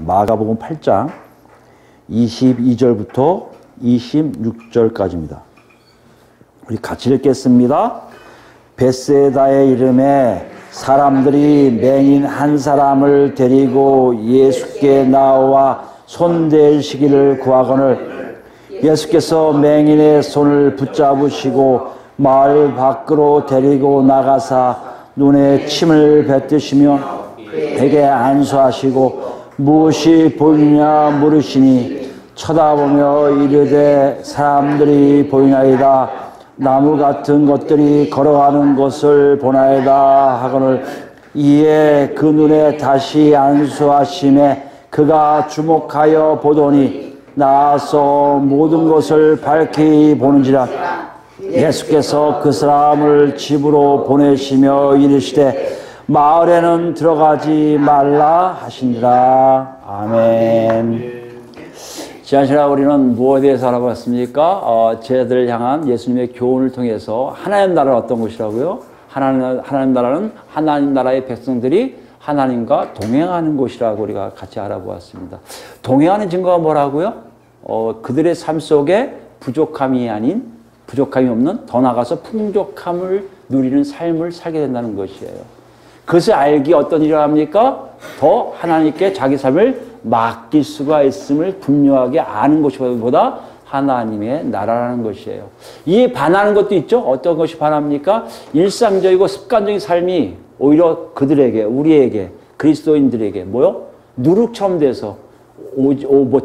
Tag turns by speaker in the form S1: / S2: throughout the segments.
S1: 마가복음 8장 22절부터 26절까지입니다. 우리 같이 읽겠습니다. 벳세다의 이름에 사람들이 맹인 한 사람을 데리고 예수께 나와 손대시기를 구하거늘 예수께서 맹인의 손을 붙잡으시고 마을 밖으로 데리고 나가사 눈에 침을 뱉으시며 베게 안수하시고 무엇이 보이느냐 물으시니 쳐다보며 이르되 사람들이 보이나이다. 나무 같은 것들이 걸어가는 것을 보나이다 하거늘 이에 그 눈에 다시 안수하심에 그가 주목하여 보더니 나아서 모든 것을 밝히 보는지라. 예수께서 그 사람을 집으로 보내시며 이르시되 마을에는 들어가지 말라 하시니라. 아멘. 지난 시간 우리는 무엇에 대해서 알아봤습니까? 죄들을 향한 예수님의 교훈을 통해서 하나님 나라는 어떤 것이라고요? 하나님 나라는 하나님 나라의 백성들이 하나님과 동행하는 곳이라고 우리가 같이 알아보았습니다. 동행하는 증거가 뭐라고요? 그들의 삶 속에 부족함이 없는 더 나아가서 풍족함을 누리는 삶을 살게 된다는 것이에요. 그것을 알기 어떤 일을 합니까? 더 하나님께 자기 삶을 맡길 수가 있음을 분명하게 아는 것보다 하나님의 나라라는 것이에요. 이에 반하는 것도 있죠. 어떤 것이 반합니까? 일상적이고 습관적인 삶이 오히려 그들에게, 우리에게, 그리스도인들에게 누룩처럼 돼서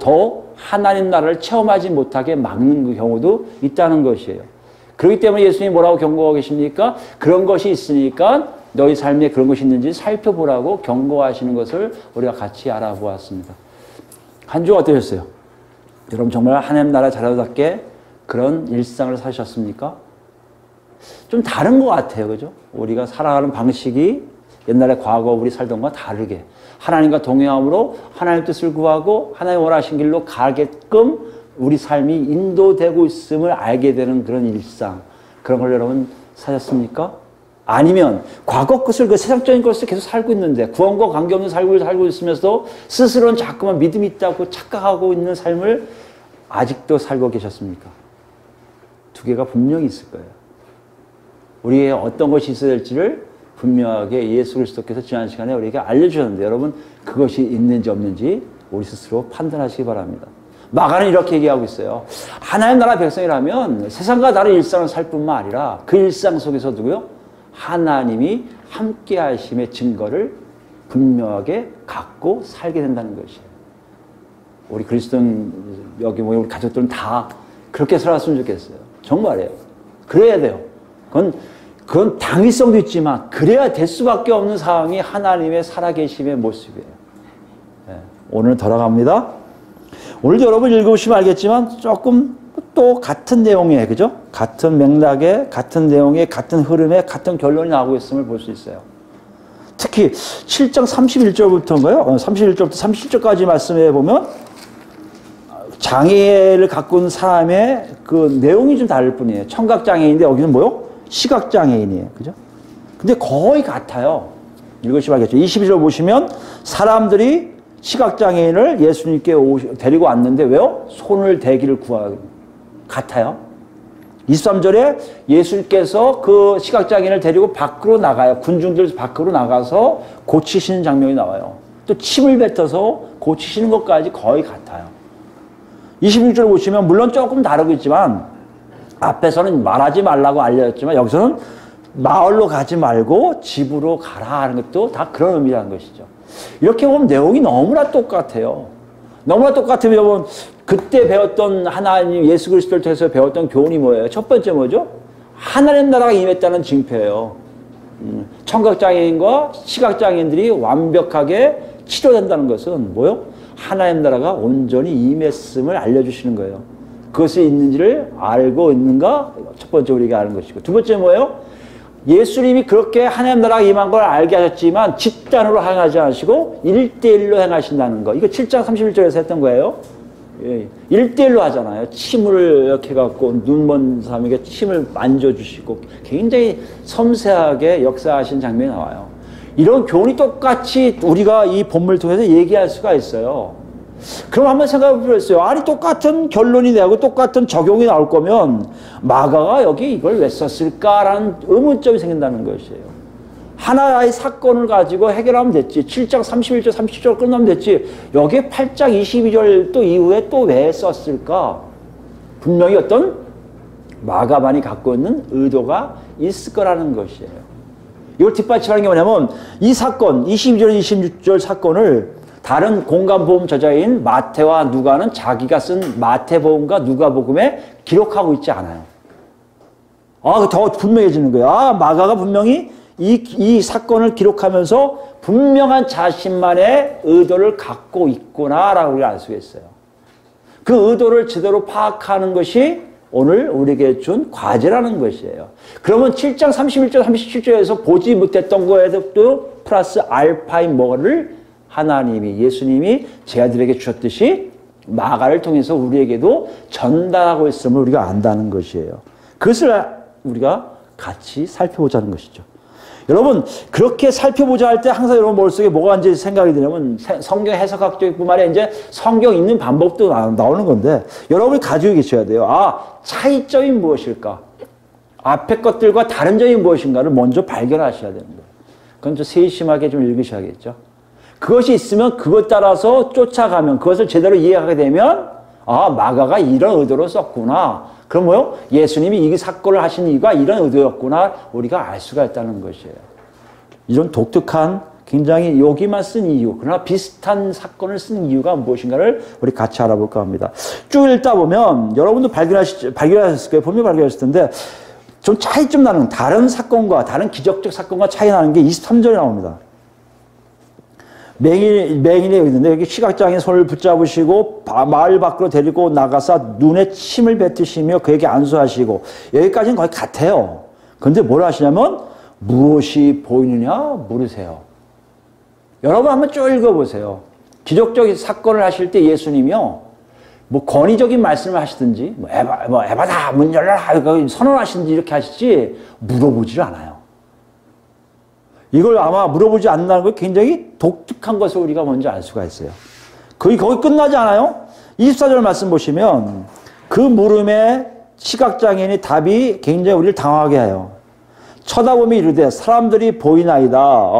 S1: 더 하나님 나라를 체험하지 못하게 막는 그 경우도 있다는 것이에요. 그렇기 때문에 예수님이 뭐라고 경고하고 계십니까? 그런 것이 있으니까 너희 삶에 그런 것이 있는지 살펴보라고 경고하시는 것을 우리가 같이 알아보았습니다. 한 주 어떠셨어요? 여러분 정말 하나님 나라 자녀답게 그런 일상을 사셨습니까? 좀 다른 것 같아요. 그죠? 우리가 살아가는 방식이 옛날에 과거 우리 살던 것과 다르게 하나님과 동행함으로 하나님 뜻을 구하고 하나님 원하신 길로 가게끔 우리 삶이 인도되고 있음을 알게 되는 그런 일상, 그런 걸 여러분 사셨습니까? 아니면 과거 것을 그 세상적인 것을 계속 살고 있는데 구원과 관계없는 삶을 살고 있으면서도 스스로는 자꾸만 믿음이 있다고 착각하고 있는 삶을 아직도 살고 계셨습니까? 두 개가 분명히 있을 거예요. 우리의 어떤 것이 있어야 될지를 분명하게 예수 그리스도께서 지난 시간에 우리에게 알려주셨는데 여러분 그것이 있는지 없는지 우리 스스로 판단하시기 바랍니다. 마가는 이렇게 얘기하고 있어요. 하나님 나라 백성이라면 세상과 다른 일상을 살 뿐만 아니라 그 일상 속에서도요 하나님이 함께 하심의 증거를 분명하게 갖고 살게 된다는 것이에요. 우리 그리스도인 여기 우리 가족들은 다 그렇게 살았으면 좋겠어요. 정말이에요. 그래야 돼요. 그건 당위성도 있지만 그래야 될 수밖에 없는 상황이 하나님의 살아계심의 모습이에요. 네. 오늘 돌아갑니다. 오늘도 여러분 읽으시면 알겠지만 조금 또 같은 내용에, 그죠? 같은 맥락에, 같은 내용에, 같은 흐름에, 같은 결론이 나오고 있음을 볼 수 있어요. 특히 7장 31절부터인가요? 31절부터 37절까지 말씀해 보면 장애를 갖고 있는 사람의 그 내용이 좀 다를 뿐이에요. 청각장애인인데 여기는 시각장애인이에요. 그죠? 근데 거의 같아요. 읽으시면 알겠죠? 22절 보시면 사람들이 시각장애인을 예수님께 데리고 왔는데 왜요? 손을 대기를 구하고 같아요. 23절에 예수님께서 그 시각장애인을 데리고 밖으로 나가요. 군중들 밖으로 나가서 고치시는 장면이 나와요. 또 침을 뱉어서 고치시는 것까지 거의 같아요. 26절 보시면 물론 조금 다르고 있지만 앞에서는 말하지 말라고 알려졌지만 여기서는 마을로 가지 말고 집으로 가라 하는 것도 다 그런 의미라는 것이죠. 이렇게 보면 내용이 너무나 똑같아요. 너무나 똑같으면 그때 배웠던 하나님 예수 그리스도를 통해서 배웠던 교훈이 뭐예요? 첫 번째 뭐죠? 하나님 나라가 임했다는 징표예요. 청각장애인과 시각장애인들이 완벽하게 치료된다는 것은 뭐요? 하나님 나라가 온전히 임했음을 알려주시는 거예요. 그것이 있는지를 알고 있는가? 첫 번째 우리가 아는 것이고 두 번째 뭐예요? 예수님이 그렇게 하나님 나라가 임한 걸 알게 하셨지만 집단으로 행하지 않으시고 1대1로 행하신다는 거. 이거 7장 31절에서 했던 거예요. 1대1로 하잖아요. 침을 이렇게 해갖고 눈먼 사람에게 침을 만져주시고 굉장히 섬세하게 역사하신 장면이 나와요. 이런 교훈이 똑같이 우리가 이 본문을 통해서 얘기할 수가 있어요. 그럼 한번 생각해 보겠어요. 아니 똑같은 결론이 나고 똑같은 적용이 나올 거면 마가가 여기 이걸 왜 썼을까라는 의문점이 생긴다는 것이에요. 하나의 사건을 가지고 해결하면 됐지. 7장 31절 37절 끝나면 됐지. 여기에 8장 22절 또 이후에 또 왜 썼을까? 분명히 어떤 마가만이 갖고 있는 의도가 있을 거라는 것이에요. 이걸 뒷받침하는 게 뭐냐면 이 사건 22절 26절 사건을 다른 공간복음 저자인 마태와 누가는 자기가 쓴 마태복음과 누가복음에 기록하고 있지 않아요. 더 분명해지는 거예요. 마가가 분명히 이 사건을 기록하면서 분명한 자신만의 의도를 갖고 있구나라고 우리가 알 수 있어요. 그 의도를 제대로 파악하는 것이 오늘 우리에게 준 과제라는 것이에요. 그러면 7장 31절 37절에서 보지 못했던 거에도 플러스 알파인 뭐를 하나님이 예수님이 제자들에게 주셨듯이 마가를 통해서 우리에게도 전달하고 있음을 우리가 안다는 것이에요. 그것을 우리가 같이 살펴보자는 것이죠. 여러분 그렇게 살펴보자 할 때 항상 여러분 머릿속에 뭐가 이제 생각이 드냐면 성경 해석학적인 뿐만 아니라 이제 성경 읽는 방법도 나오는 건데 여러분이 가지고 계셔야 돼요. 차이점이 무엇일까? 앞에 것들과 다른 점이 무엇인가를 먼저 발견하셔야 되는 거예요. 그건 좀 세심하게 좀 읽으셔야겠죠. 그것이 있으면 그것 따라서 쫓아가면 그것을 제대로 이해하게 되면 마가가 이런 의도로 썼구나. 그럼 뭐요? 예수님이 이 사건을 하신 이유가 이런 의도였구나. 우리가 알 수가 있다는 것이에요. 이런 독특한 굉장히 여기만 쓴 이유 그러나 비슷한 사건을 쓴 이유가 무엇인가를 우리 같이 알아볼까 합니다. 쭉 읽다 보면 여러분도 발견하셨을 거예요. 분명히 발견하실 텐데 좀 차이점 나는 다른 사건과 다른 기적적 사건과 차이 나는 게 23절에 나옵니다. 맹인이 여기 있는데 여기 시각장애인 손을 붙잡으시고 마을 밖으로 데리고 나가서 눈에 침을 뱉으시며 그에게 안수하시고 여기까지는 거의 같아요. 그런데 뭘 하시냐면 무엇이 보이느냐 물으세요. 여러분 한번 쭉 읽어보세요. 기적적인 사건을 하실 때 예수님이요. 뭐 권위적인 말씀을 하시든지 에바다 문 열려라 선언하시든지 이렇게 하시지 물어보지를 않아요. 이걸 아마 물어보지 않는다는 게 굉장히 독특한 것을 우리가 먼저 알 수가 있어요. 거기 끝나지 않아요? 24절 말씀 보시면 그 물음에 시각장애인의 답이 굉장히 우리를 당황하게 해요. 쳐다보며 이르되 사람들이 보이나이다.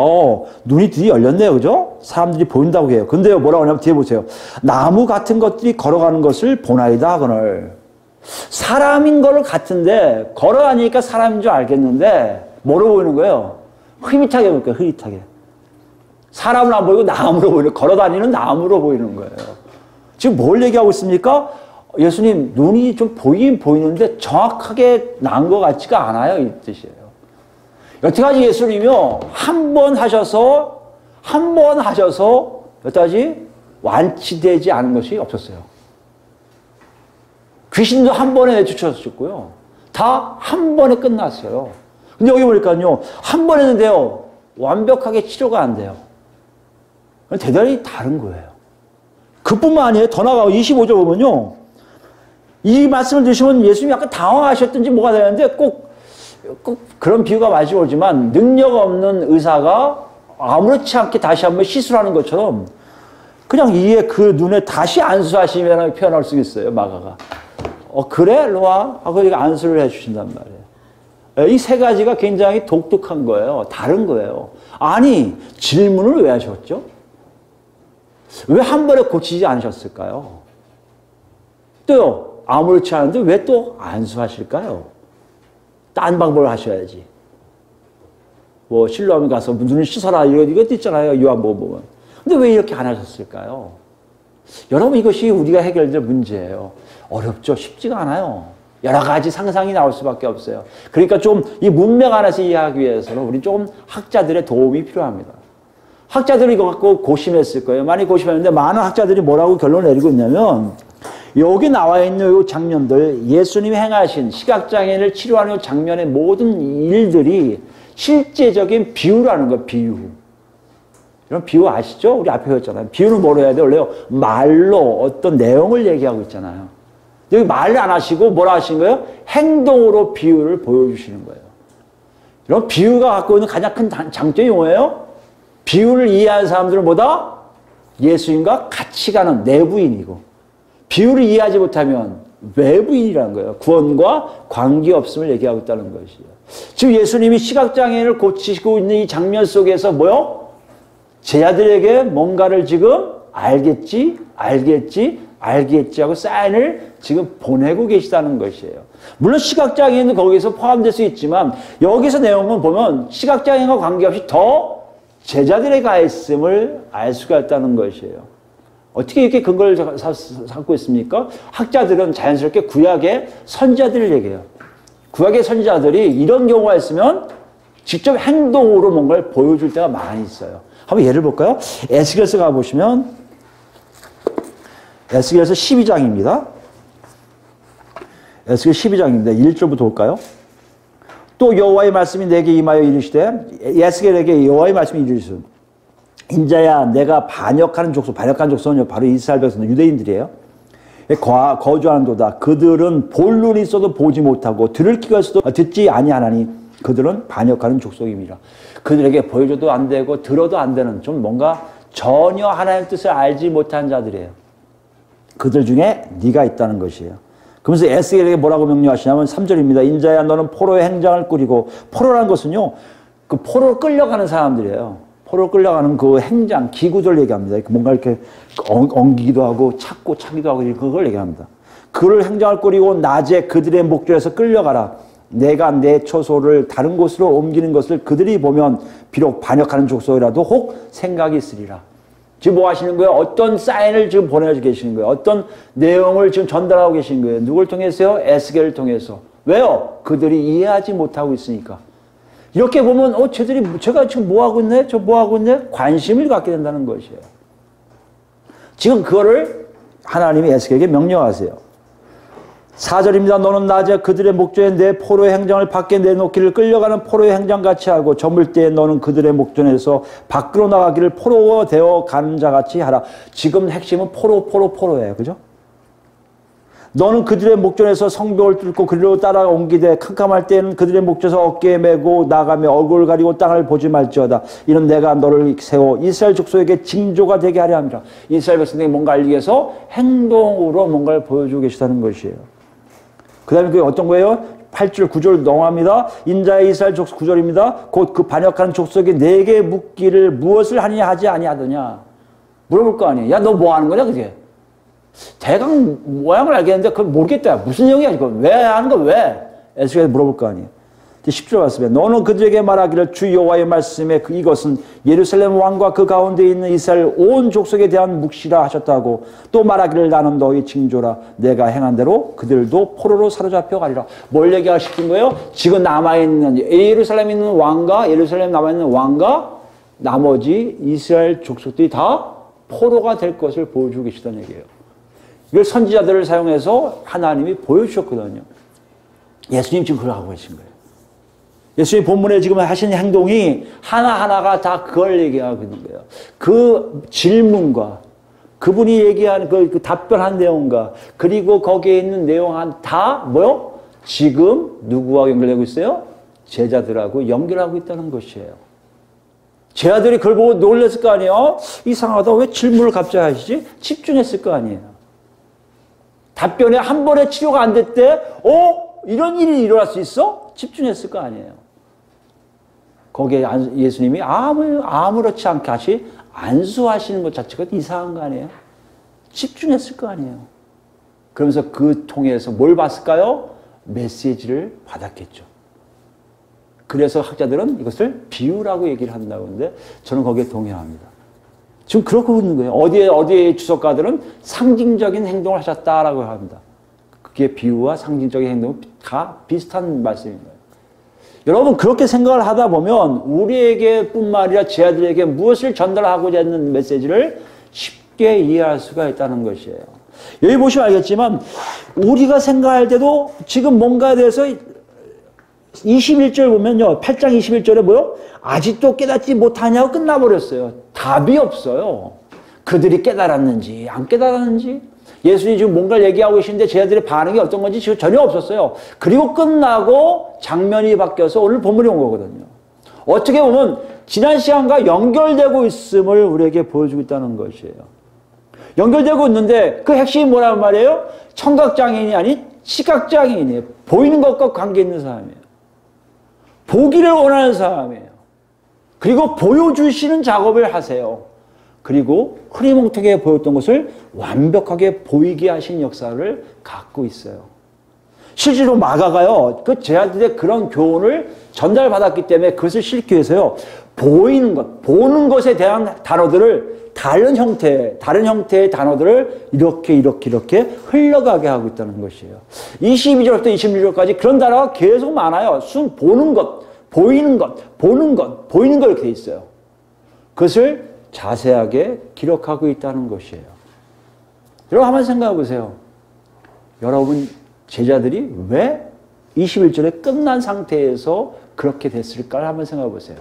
S1: 눈이 드디어 열렸네요. 그죠? 사람들이 보인다고 해요. 근데요 뭐라고 하냐면 뒤에 보세요. 나무 같은 것들이 걸어가는 것을 보나이다. 그걸 사람인 거를 같은데 걸어가니까 사람인 줄 알겠는데 뭐로 보이는 거예요? 흐릿하게 보니까 흐릿하게. 사람은 안 보이고 나무로 보이는 걸어다니는 나무로 보이는 거예요. 지금 뭘 얘기하고 있습니까? 예수님 눈이 좀 보이긴 보이는데 정확하게 난 것 같지가 않아요. 이 뜻이에요. 여태까지 예수님이요 한 번 하셔서 여태까지 완치되지 않은 것이 없었어요. 귀신도 한 번에 내쫓으셨고요. 다 한 번에 끝났어요. 근데 여기 보니까요, 한 번 했는데요, 완벽하게 치료가 안 돼요. 대단히 다른 거예요. 그뿐만 아니에요. 더 나아가고 25절 보면요, 이 말씀을 드시면 예수님이 약간 당황하셨든지 뭐가 되는데 꼭 그런 비유가 많이 오지만 능력 없는 의사가 아무렇지 않게 다시 한번 시술하는 것처럼 그냥 이에 그 눈에 다시 안수하시면 표현할 수 있어요. 마가가. 그래? 일로 와. 하고 안수를 해주신단 말이에요. 이 세 가지가 굉장히 독특한 거예요. 다른 거예요. 아니, 질문을 왜 하셨죠? 왜 한 번에 고치지 않으셨을까요? 또요, 아무렇지 않은데 왜 또 안수하실까요? 딴 방법을 하셔야지. 뭐, 실로암에 가서 눈을 씻어라. 이것도 있잖아요. 요한복음 보면. 근데 왜 이렇게 안 하셨을까요? 여러분, 이것이 우리가 해결될 문제예요. 어렵죠? 쉽지가 않아요. 여러 가지 상상이 나올 수밖에 없어요. 그러니까 좀 이 문맥 안에서 이해하기 위해서는 우리 좀 학자들의 도움이 필요합니다. 학자들이 이거 갖고 고심했을 거예요. 많이 고심했는데 많은 학자들이 뭐라고 결론을 내리고 있냐면 여기 나와 있는 이 장면들, 예수님이 행하신 시각장애인을 치료하는 장면의 모든 일들이 실제적인 비유라는 거예요. 비유. 이런 비유 아시죠? 우리 앞에 했잖아요. 비유는 뭐로 해야 돼요? 원래요, 말로 어떤 내용을 얘기하고 있잖아요. 여기 말을 안 하시고 뭐라 하신 거예요? 행동으로 비유를 보여주시는 거예요. 이런 비유가 갖고 있는 가장 큰 장점이 뭐예요? 비유를 이해하는 사람들은 뭐다? 예수님과 같이 가는 내부인이고, 비유를 이해하지 못하면 외부인이라는 거예요. 구원과 관계없음을 얘기하고 있다는 것이에요. 지금 예수님이 시각장애인을 고치시고 있는 이 장면 속에서 뭐요? 제자들에게 뭔가를 지금 알겠지 하고 사인을 지금 보내고 계시다는 것이에요. 물론 시각장애인은 거기서 포함될 수 있지만 여기서 내용은 보면 시각장애인과 관계없이 더 제자들의 가 있음을 알 수가 있다는 것이에요. 어떻게 이렇게 근거를 삼고 있습니까? 학자들은 자연스럽게 구약의 선지자들을 얘기해요. 구약의 선지자들이 이런 경우가 있으면 직접 행동으로 뭔가를 보여줄 때가 많이 있어요. 한번 예를 볼까요? 에스겔서 가보시면 에스겔서 12장입니다. 에스겔 12장인데 1절부터 볼까요? 또 여호와의 말씀이 내게 임하여 이르시되, 에스겔에게 여호와의 말씀이 이르시되, 인자야 내가 반역하는 족속은요 바로 이스라엘 백성 유대인들이에요. 거주하는도다. 그들은 볼 눈이 있어도 보지 못하고 들을 귀가 있어도 듣지 아니하나니 그들은 반역하는 족속임이라. 그들에게 보여줘도 안 되고 들어도 안 되는, 좀 뭔가 전혀 하나님의 뜻을 알지 못한 자들이에요. 그들 중에 네가 있다는 것이에요. 그러면서 에스겔에게 뭐라고 명령하시냐면 3절입니다. 인자야 너는 포로의 행장을 꾸리고, 포로라는 것은요 그 포로 끌려가는 사람들이에요. 포로 끌려가는 그 행장, 기구들 얘기합니다. 뭔가 이렇게 엉기기도 하고 찾고 차기도 하고 그걸 얘기합니다. 그를 행장을 꾸리고 낮에 그들의 목전에서 끌려가라. 내가 내 처소를 다른 곳으로 옮기는 것을 그들이 보면 비록 반역하는 족속이라도 혹 생각이 있으리라. 지금 뭐 하시는 거예요? 어떤 사인을 지금 보내주고 계시는 거예요? 어떤 내용을 지금 전달하고 계신 거예요? 누굴 통해서요? 에스겔을 통해서. 왜요? 그들이 이해하지 못하고 있으니까. 이렇게 보면 제가 지금 뭐 하고 있네? 저 뭐 하고 있네? 관심을 갖게 된다는 것이에요. 지금 그거를 하나님이 에스겔에게 명령하세요. 4절입니다. 너는 낮에 그들의 목전에 내 포로의 행장을 밖에 내놓기를 끌려가는 포로의 행장같이 하고, 저물 때에 너는 그들의 목전에서 밖으로 나가기를 포로가 되어 가는 자같이 하라. 지금 핵심은 포로예요. 그죠? 너는 그들의 목전에서 성벽을 뚫고 그리로 따라 옮기되 캄캄할 때는 그들의 목전에서 어깨에 메고 나가며 얼굴을 가리고 땅을 보지 말지어다. 이는 내가 너를 세워 이스라엘 족속에게 징조가 되게 하려 함이라. 이스라엘 백성에게 뭔가 알기 위해서 행동으로 뭔가를 보여주고 계시다는 것이에요. 그 다음에 그게 어떤 거예요? 8절 9절 넘어갑니다. 인자의 이스라엘 족속 9절입니다. 곧 그 반역하는 족속이 내게 묻기를 무엇을 하느냐 하지 아니하더냐. 물어볼 거 아니에요. 야 너 뭐 하는 거냐 그게. 대강 모양을 알겠는데 그걸 모르겠다. 무슨 내용이야 이거. 왜 하는 거 왜? 에스겔이 물어볼 거 아니에요. 10절 말씀에 너는 그들에게 말하기를 주 여호와의 말씀에 이것은 예루살렘 왕과 그 가운데 있는 이스라엘 온 족속에 대한 묵시라 하셨다고, 또 말하기를 나는 너희 징조라. 내가 행한 대로 그들도 포로로 사로잡혀 가리라. 뭘 얘기하시는 거예요? 지금 남아있는 예루살렘에 있는 왕과 예루살렘 남아있는 왕과 나머지 이스라엘 족속들이 다 포로가 될 것을 보여주고 계시다는 얘기예요. 이걸 선지자들을 사용해서 하나님이 보여주셨거든요. 예수님 지금 그걸 하고 계신 거예요. 예수님 본문에 지금 하신 행동이 하나하나가 다 그걸 얘기하고 있는 거예요. 그 질문과 그분이 얘기하는 그 답변한 내용과 그리고 거기에 있는 내용 다 뭐요? 지금 누구와 연결되고 있어요? 제자들하고 연결하고 있다는 것이에요. 제자들이 그걸 보고 놀랐을 거 아니에요? 이상하다. 왜 질문을 갑자기 하시지? 집중했을 거 아니에요. 답변에 한 번에 치료가 안 됐대? 이런 일이 일어날 수 있어? 집중했을 거 아니에요. 거기에 예수님이 아무렇지 않게 안수하시는 것 자체가 이상한 거 아니에요? 집중했을 거 아니에요. 그러면서 그 통해서 뭘 봤을까요? 메시지를 받았겠죠. 그래서 학자들은 이것을 비유라고 얘기를 한다고 하는데 저는 거기에 동의합니다. 지금 그렇고 있는 거예요. 어디에 주석가들은 상징적인 행동을 하셨다라고 합니다. 그게 비유와 상징적인 행동은 다 비슷한 말씀인 거예요. 여러분 그렇게 생각을 하다 보면 우리에게 뿐만 아니라 제자들에게 무엇을 전달하고자 하는 메시지를 쉽게 이해할 수가 있다는 것이에요. 여기 보시면 알겠지만 우리가 생각할 때도 지금 뭔가에 대해서 21절 보면요. 8장 21절에 뭐요? 아직도 깨닫지 못하냐고 끝나버렸어요. 답이 없어요. 그들이 깨달았는지 안 깨달았는지 예수님이 지금 뭔가를 얘기하고 계시는데 제자들의 반응이 어떤 건지 지금 전혀 없었어요. 그리고 끝나고 장면이 바뀌어서 오늘 본문이 온 거거든요. 어떻게 보면 지난 시간과 연결되고 있음을 우리에게 보여주고 있다는 것이에요. 연결되고 있는데 그 핵심이 뭐란 말이에요? 청각장애인이 아닌 시각장애인이에요. 보이는 것과 관계 있는 사람이에요. 보기를 원하는 사람이에요. 그리고 보여주시는 작업을 하세요. 그리고 흐리멍텅하게 보였던 것을 완벽하게 보이게 하신 역사를 갖고 있어요. 실제로 마가가요, 그 제자들의 그런 교훈을 전달받았기 때문에 그것을 실기 위해서요, 보이는 것, 보는 것에 대한 단어들을 다른 형태의 단어들을 이렇게 흘러가게 하고 있다는 것이에요. 22절부터 26절까지 그런 단어가 계속 많아요. 보는 것, 보이는 것, 보는 것, 보이는 것 이렇게 돼 있어요. 그것을 자세하게 기록하고 있다는 것이에요. 여러분 한번 생각해 보세요. 여러분 제자들이 왜 21절에 끝난 상태에서 그렇게 됐을까를 한번 생각해 보세요.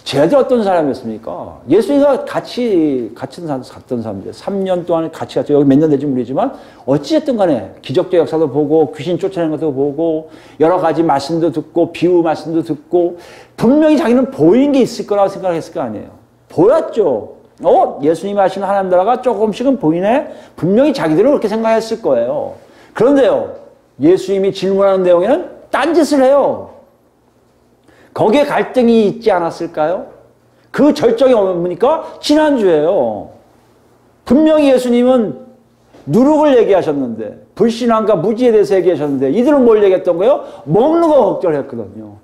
S1: 제자들이 어떤 사람이었습니까? 예수님과 같이 갔던 사람들, 3년 동안 같이 갔죠. 여기 몇 년 될지 모르지만 어찌됐든 간에 기적적 역사도 보고 귀신 쫓아내는 것도 보고 여러 가지 말씀도 듣고 비유 말씀도 듣고 분명히 자기는 보이는 게 있을 거라고 생각했을 거 아니에요. 보였죠. 예수님이 하시는 하나님 나라가 조금씩은 보이네. 분명히 자기들은 그렇게 생각했을 거예요. 그런데요, 예수님이 질문하는 내용에는 딴짓을 해요. 거기에 갈등이 있지 않았을까요? 그 절정이 뭡니까? 지난주에요. 분명히 예수님은 누룩을 얘기하셨는데, 불신앙과 무지에 대해서 얘기하셨는데, 이들은 뭘 얘기했던 거예요? 먹는 거 걱정을 했거든요.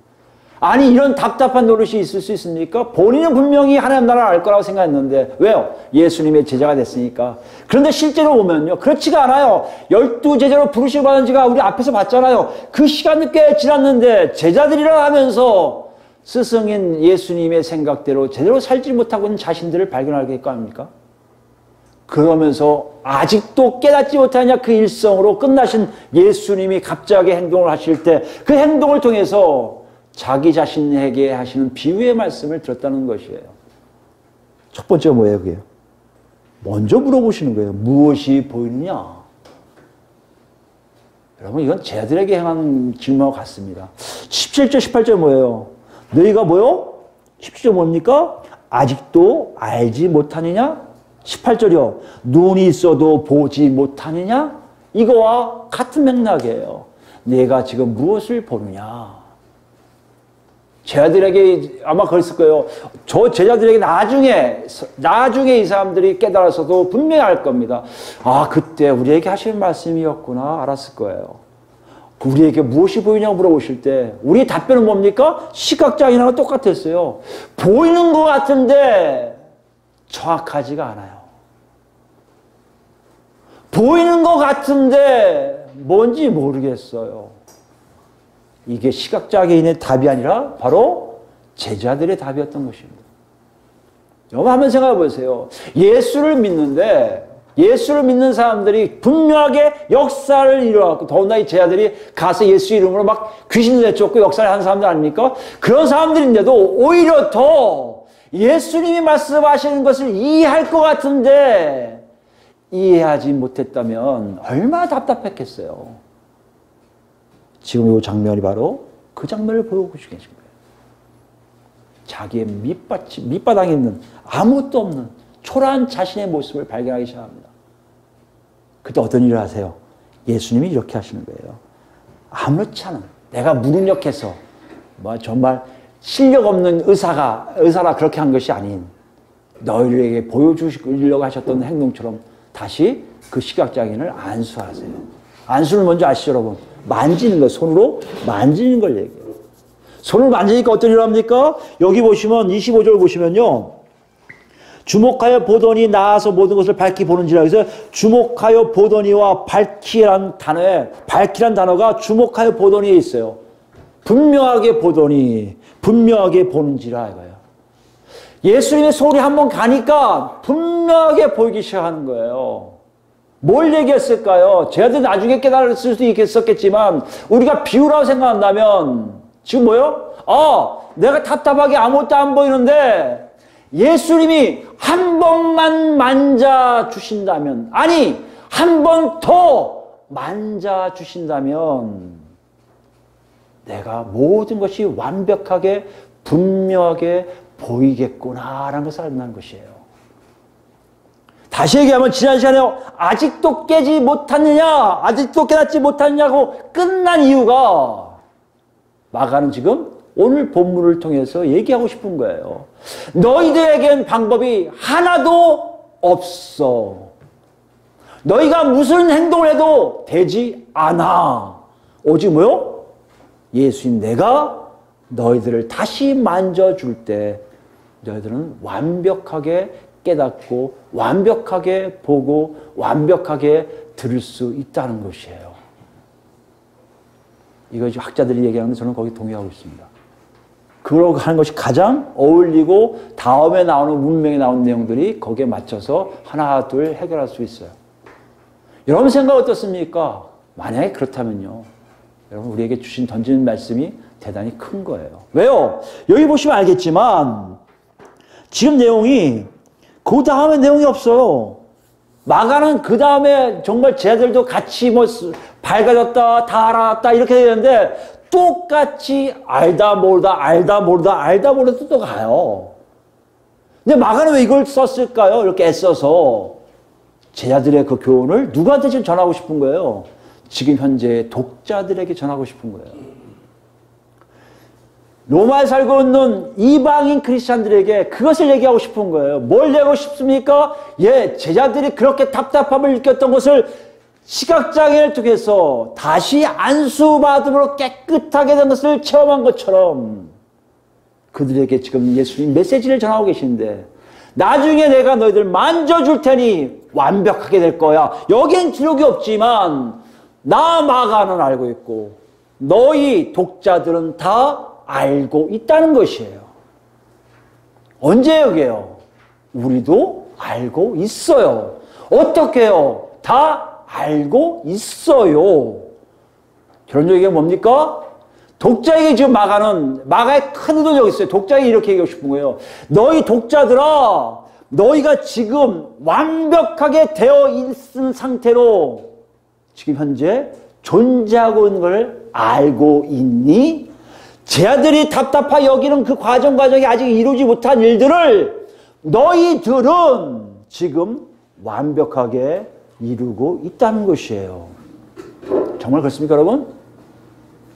S1: 아니, 이런 답답한 노릇이 있을 수 있습니까? 본인은 분명히 하나님 나라를 알 거라고 생각했는데, 왜요? 예수님의 제자가 됐으니까. 그런데 실제로 보면요, 그렇지가 않아요. 12제자로 부르심을 받은 지가 우리 앞에서 봤잖아요. 그 시간이 꽤 지났는데, 제자들이라 하면서 스승인 예수님의 생각대로 제대로 살지 못하고 있는 자신들을 발견하게 될 거 아닙니까? 그러면서 아직도 깨닫지 못하냐 그 일성으로 끝나신 예수님이 갑자기 행동을 하실 때 그 행동을 통해서 자기 자신에게 하시는 비유의 말씀을 들었다는 것이에요. 첫 번째가 뭐예요, 그게? 먼저 물어보시는 거예요. 무엇이 보이느냐? 여러분, 이건 제자들에게 행한 질문과 같습니다. 17절, 18절 뭐예요? 너희가 뭐요? 17절 뭡니까? 아직도 알지 못하느냐? 18절이요. 눈이 있어도 보지 못하느냐? 이거와 같은 맥락이에요. 내가 지금 무엇을 보느냐? 제자들에게 아마 그랬을 거예요. 저 제자들에게 나중에 이 사람들이 깨달아서도 분명히 알 겁니다. 아, 그때 우리에게 하시는 말씀이었구나. 알았을 거예요. 우리에게 무엇이 보이냐고 물어보실 때 우리의 답변은 뭡니까? 시각장애인하고 똑같았어요. 보이는 것 같은데 정확하지가 않아요. 보이는 것 같은데 뭔지 모르겠어요. 이게 시각장애인의 답이 아니라 바로 제자들의 답이었던 것입니다. 여러분 한번 생각해 보세요. 예수를 믿는 사람들이 분명하게 역사를 이루어갖고 더군다나 이 제자들이 가서 예수 이름으로 막 귀신을 내쫓고 역사를 하는 사람들 아닙니까? 그런 사람들인데도 오히려 더 예수님이 말씀하시는 것을 이해할 것 같은데 이해하지 못했다면 얼마나 답답했겠어요. 지금 이 장면이 바로 그 장면을 보여주고 계신 거예요. 자기의 밑바닥에 있는 아무것도 없는 초라한 자신의 모습을 발견하기 시작합니다. 그때 어떤 일을 하세요? 예수님이 이렇게 하시는 거예요. 아무렇지 않은 내가 무능력해서 정말 실력 없는 의사라 그렇게 한 것이 아닌 너희에게 보여주시려고 하셨던 행동처럼 다시 그 시각장애인을 안수하세요. 안수를 먼저 아시죠, 여러분? 만지는 거, 손으로 만지는 걸 얘기해요. 손을 만지니까 어떤 일을 합니까? 여기 보시면 25절 보시면요. 주목하여 보더니 나아서 모든 것을 밝히 보는지라. 그래서 주목하여 보더니와 밝히란 단어가 주목하여 보더니에 있어요. 분명하게 보더니, 분명하게 보는지라 이거예요. 예수님의 손이 한번 가니까 분명하게 보이기 시작하는 거예요. 뭘 얘기했을까요? 제자들이 나중에 깨달을 수도 있겠지만 우리가 비유라고 생각한다면 지금 뭐요? 내가 답답하게 아무것도 안 보이는데 예수님이 한 번만 만져주신다면, 아니 한 번 더 만져주신다면 내가 모든 것이 완벽하게 분명하게 보이겠구나라는 것을 알는 것이에요. 다시 얘기하면 지난 시간에 아직도 깨지 못하느냐, 아직도 깨닫지 못하느냐고 끝난 이유가 마가는 지금 오늘 본문을 통해서 얘기하고 싶은 거예요. 너희들에겐 방법이 하나도 없어. 너희가 무슨 행동을 해도 되지 않아. 오직 뭐요? 예수님, 내가 너희들을 다시 만져줄 때 너희들은 완벽하게 깨닫고 완벽하게 보고 완벽하게 들을 수 있다는 것이에요. 이것이 학자들이 얘기하는데 저는 거기 동의하고 있습니다. 그러고 하는 것이 가장 어울리고 다음에 나오는 문명에 나오는 내용들이 거기에 맞춰서 하나 둘 해결할 수 있어요. 여러분 생각 어떻습니까? 만약에 그렇다면요, 여러분 우리에게 던지는 말씀이 대단히 큰 거예요. 왜요? 여기 보시면 알겠지만 지금 내용이 그 다음에 내용이 없어요. 마가는 그 다음에 정말 쟤들도 같이 뭐 밝아졌다, 다 알았다 이렇게 되는데 똑같이 알다 모르다 또 가요. 근데 마가는 왜 이걸 썼을까요? 이렇게 애써서 제자들의 그 교훈을 누구한테 지금 전하고 싶은 거예요? 지금 현재 독자들에게 전하고 싶은 거예요. 로마에 살고 있는 이방인 크리스찬들에게 그것을 얘기하고 싶은 거예요. 뭘 얘기하고 싶습니까? 예, 제자들이 그렇게 답답함을 느꼈던 것을 시각장애를 통해서 다시 안수받음으로 깨끗하게 된 것을 체험한 것처럼 그들에게 지금 예수님 메시지를 전하고 계시는데, 나중에 내가 너희들 만져줄 테니 완벽하게 될 거야. 여기엔 기록이 없지만 나 마가는 알고 있고 너희 독자들은 다 알고 있다는 것이에요. 언제 여기에요? 우리도 알고 있어요. 어떻게 해요? 다 알고 있어요. 그런 얘기가 뭡니까? 독자에게 지금 마가의 큰 의도가 여기 있어요. 독자에게 이렇게 얘기하고 싶은 거예요. 너희 독자들아, 너희가 지금 완벽하게 되어 있는 상태로 지금 현재 존재하고 있는 걸 알고 있니? 제자들이 답답하 여기는 그 과정이 아직 이루지 못한 일들을 너희들은 지금 완벽하게 이루고 있다는 것이에요. 정말 그렇습니까, 여러분?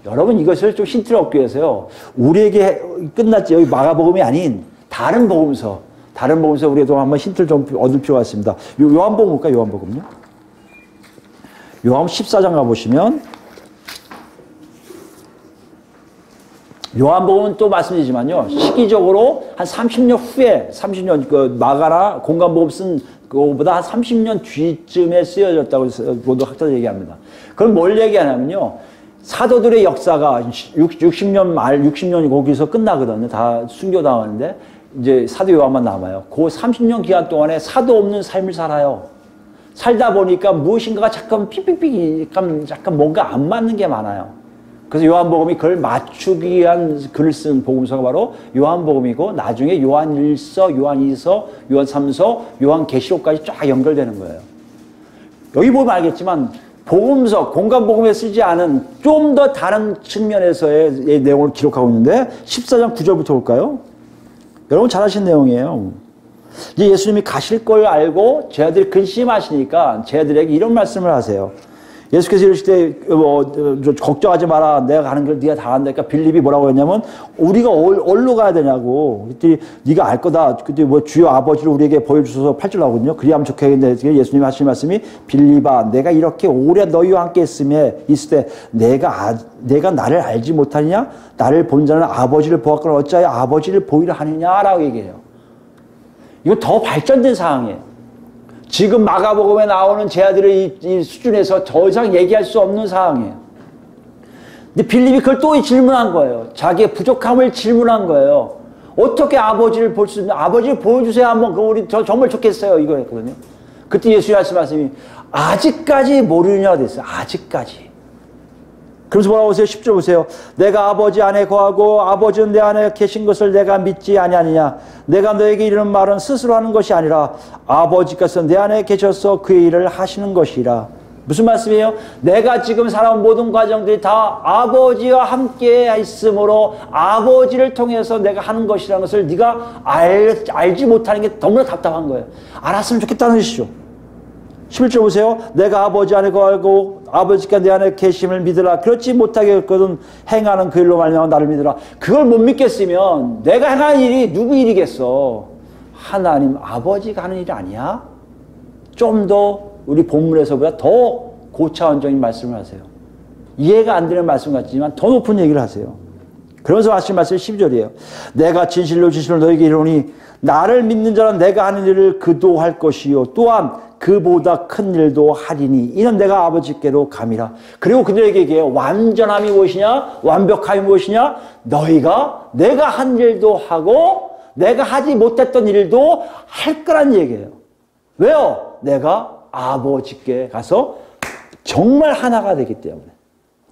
S1: 여러분 이것을 좀 힌트를 얻기 위해서요, 우리에게 끝났지, 여기 마가복음이 아닌 다른 복음서 우리도 한번 힌트를 좀 얻을 필요가 있습니다. 요한복음 볼까요? 요한복음요. 요한 14장 가보시면, 요한복음은 또 말씀드리지만요, 시기적으로 한 30년 후에, 30년, 그 마가나 공간복음 쓴 그거보다 한 30년 뒤쯤에 쓰여졌다고 모두 학자들 얘기합니다. 그럼 뭘 얘기하냐면요, 사도들의 역사가 60년이 거기서 끝나거든요. 다 순교당하는데, 이제 사도 요한만 남아요. 그 30년 기간 동안에 사도 없는 삶을 살아요. 살다 보니까 무엇인가가 잠깐 삑삑삑, 약간 뭔가 안 맞는 게 많아요. 그래서 요한복음이 그걸 맞추기 위한 글을 쓴 복음서가 바로 요한복음이고, 나중에 요한 1서, 요한 2서, 요한 3서, 요한 계시록까지 쫙 연결되는 거예요. 여기 보면 알겠지만 복음서, 공간복음에 쓰지 않은 좀 더 다른 측면에서의 내용을 기록하고 있는데, 14장 9절부터 볼까요? 여러분 잘 아시는 내용이에요. 이제 예수님이 가실 걸 알고 제자들이 근심하시니까 제자들에게 이런 말씀을 하세요. 예수께서 이러실 때 걱정하지 마라, 내가 가는 길 네가 다 안다니까. 빌립이 뭐라고 했냐면, 우리가 어디로 가야 되냐고. 그때 네가 알 거다. 그때 뭐 주여 아버지를 우리에게 보여주셔서 8절 나오거든요. 그리하면 좋겠는데, 예수님이 하신 말씀이, 빌립아, 내가 이렇게 오래 너희와 함께 있을 때 내가 나를 알지 못하느냐? 나를 본 자는 아버지를 보았거나 어찌하여 아버지를 보이려 하느냐라고 얘기해요. 이거 더 발전된 상황이에요. 지금 마가복음에 나오는 제자들의 이 수준에서 더 이상 얘기할 수 없는 상황이에요. 근데 빌립이 그걸 또 질문한 거예요. 자기의 부족함을 질문한 거예요. 어떻게 아버지를 볼 수 있는, 아버지를 보여주세요 한번, 우리 정말 좋겠어요, 이거 했거든요. 그때 예수님 하신 말씀이 아직까지 모르느냐고 됐어요. 아직까지. 그래서 뭐라고 하세요? 10절 보세요. 내가 아버지 안에 거하고 아버지는 내 안에 계신 것을 내가 믿지 아니하느냐. 내가 너에게 이르는 말은 스스로 하는 것이 아니라 아버지께서 내 안에 계셔서 그의 일을 하시는 것이라. 무슨 말씀이에요? 내가 지금 살아온 모든 과정들이 다 아버지와 함께 있으므로 아버지를 통해서 내가 하는 것이라는 것을 네가 알지 못하는 게 너무나 답답한 거예요. 알았으면 좋겠다는 것이죠. 11절 보세요. 내가 아버지 안에 거하고 아버지가 내 안에 계심을 믿으라. 그렇지 못하겠거든 행하는 그 일로 말미암아 나를 믿으라. 그걸 못 믿겠으면 내가 행하는 일이 누구 일이겠어? 하나님 아버지가 하는 일이 아니야? 좀 더 우리 본문에서보다 더 고차원적인 말씀을 하세요. 이해가 안 되는 말씀 같지만 더 높은 얘기를 하세요. 그러면서 하신 말씀이 12절이에요. 내가 진실로 너에게 이르노니 나를 믿는 자는 내가 하는 일을 그도 할 것이요 또한 그보다 큰 일도 하리니 이는 내가 아버지께로 감이라. 그리고 그들에게 얘기해요. 완전함이 무엇이냐? 완벽함이 무엇이냐? 너희가 내가 한 일도 하고 내가 하지 못했던 일도 할 거란 얘기예요. 왜요? 내가 아버지께 가서 정말 하나가 되기 때문에,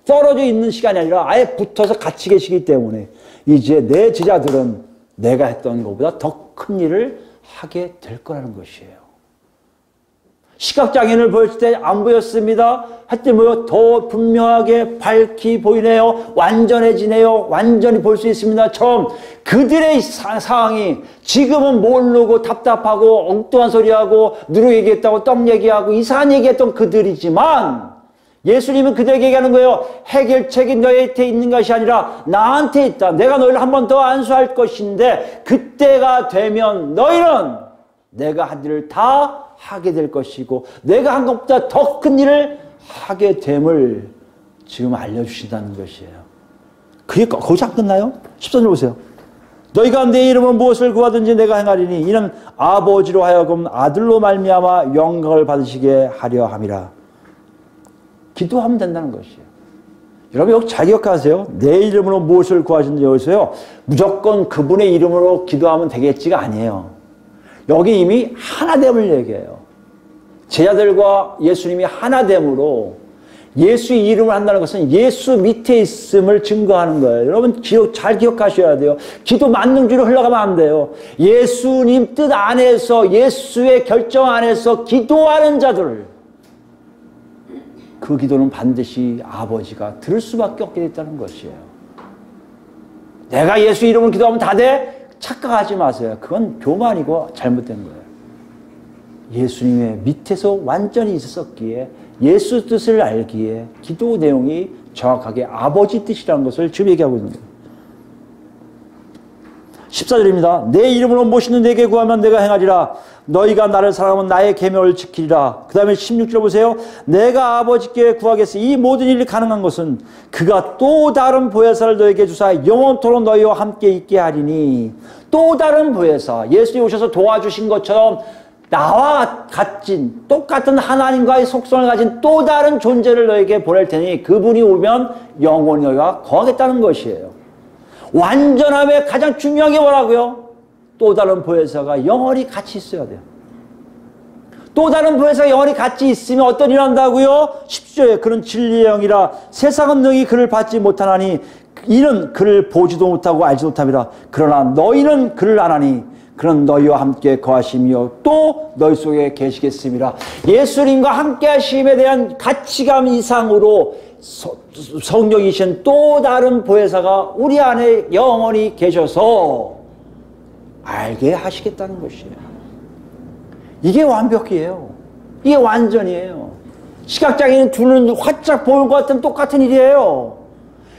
S1: 떨어져 있는 시간이 아니라 아예 붙어서 같이 계시기 때문에 이제 내 제자들은 내가 했던 것보다 더 큰 일을 하게 될 거라는 것이에요. 시각장애인을 보였을 때 안 보였습니다. 하여튼 뭐요? 더 분명하게 밝히 보이네요. 완전해지네요. 완전히 볼 수 있습니다. 처음 그들의 상황이 지금은 모르고 답답하고 엉뚱한 소리하고 누구 얘기했다고 떡 얘기하고 이상한 얘기했던 그들이지만 예수님은 그들에게 얘기하는 거예요. 해결책이 너희한테 있는 것이 아니라 나한테 있다. 내가 너희를 한 번 더 안수할 것인데 그때가 되면 너희는 내가 한 일을 다 하게 될 것이고 내가 한 것보다 더 큰 일을 하게 됨을 지금 알려주신다는 것이에요. 그게 거기서 안 끝나요? 14절 보세요. 너희가 내 이름으로 무엇을 구하든지 내가 행하리니 이는 아버지로 하여금 아들로 말미암아 영광을 받으시게 하려 함이라. 기도하면 된다는 것이에요. 여러분 여기 잘 기억하세요. 내 이름으로 무엇을 구하시는지 여기서요. 무조건 그분의 이름으로 기도하면 되겠지가 아니에요. 여기 이미 하나됨을 얘기해요. 제자들과 예수님이 하나됨으로 예수의 이름을 한다는 것은 예수 밑에 있음을 증거하는 거예요. 여러분 잘 기억하셔야 돼요. 기도 만능주로 흘러가면 안 돼요. 예수님 뜻 안에서 예수의 결정 안에서 기도하는 자들 그 기도는 반드시 아버지가 들을 수밖에 없게 됐다는 것이에요. 내가 예수 이름으로 기도하면 다 돼? 착각하지 마세요. 그건 교만이고 잘못된 거예요. 예수님의 밑에서 완전히 있었기에 예수 뜻을 알기에 기도 내용이 정확하게 아버지 뜻이라는 것을 지금 얘기하고 있는 거예요. 14절입니다. 내 이름으로 무엇이든 내게 구하면 내가 행하리라. 너희가 나를 사랑하면 나의 계명을 지키리라. 그 다음에 16절 보세요. 내가 아버지께 구하겠으니 이 모든 일이 가능한 것은 그가 또 다른 보혜사를 너에게 주사 영원토록 너희와 함께 있게 하리니. 또 다른 보혜사, 예수님이 오셔서 도와주신 것처럼 나와 같은 똑같은 하나님과의 속성을 가진 또 다른 존재를 너에게 보낼 테니 그분이 오면 영원히 너희와 거하겠다는 것이에요. 완전함의 가장 중요한 게 뭐라고요? 또 다른 보혜사가 영원히 같이 있어야 돼요. 또 다른 보혜사가 영원히 같이 있으면 어떤 일을 한다고요? 10절에 그는 진리의 영이라 세상은 능히 그를 받지 못하나니 이는 그를 보지도 못하고 알지도 못함이라. 그러나 너희는 그를 아나니 그는 너희와 함께 거하시며 또 너희 속에 계시겠습니다. 예수님과 함께 하심에 대한 가치감 이상으로 성령이신 또 다른 보혜사가 우리 안에 영원히 계셔서 알게 하시겠다는 것이에요. 이게 완벽이에요. 이게 완전이에요. 시각장애인 두 눈 활짝 보는 것 같은 똑같은 일이에요.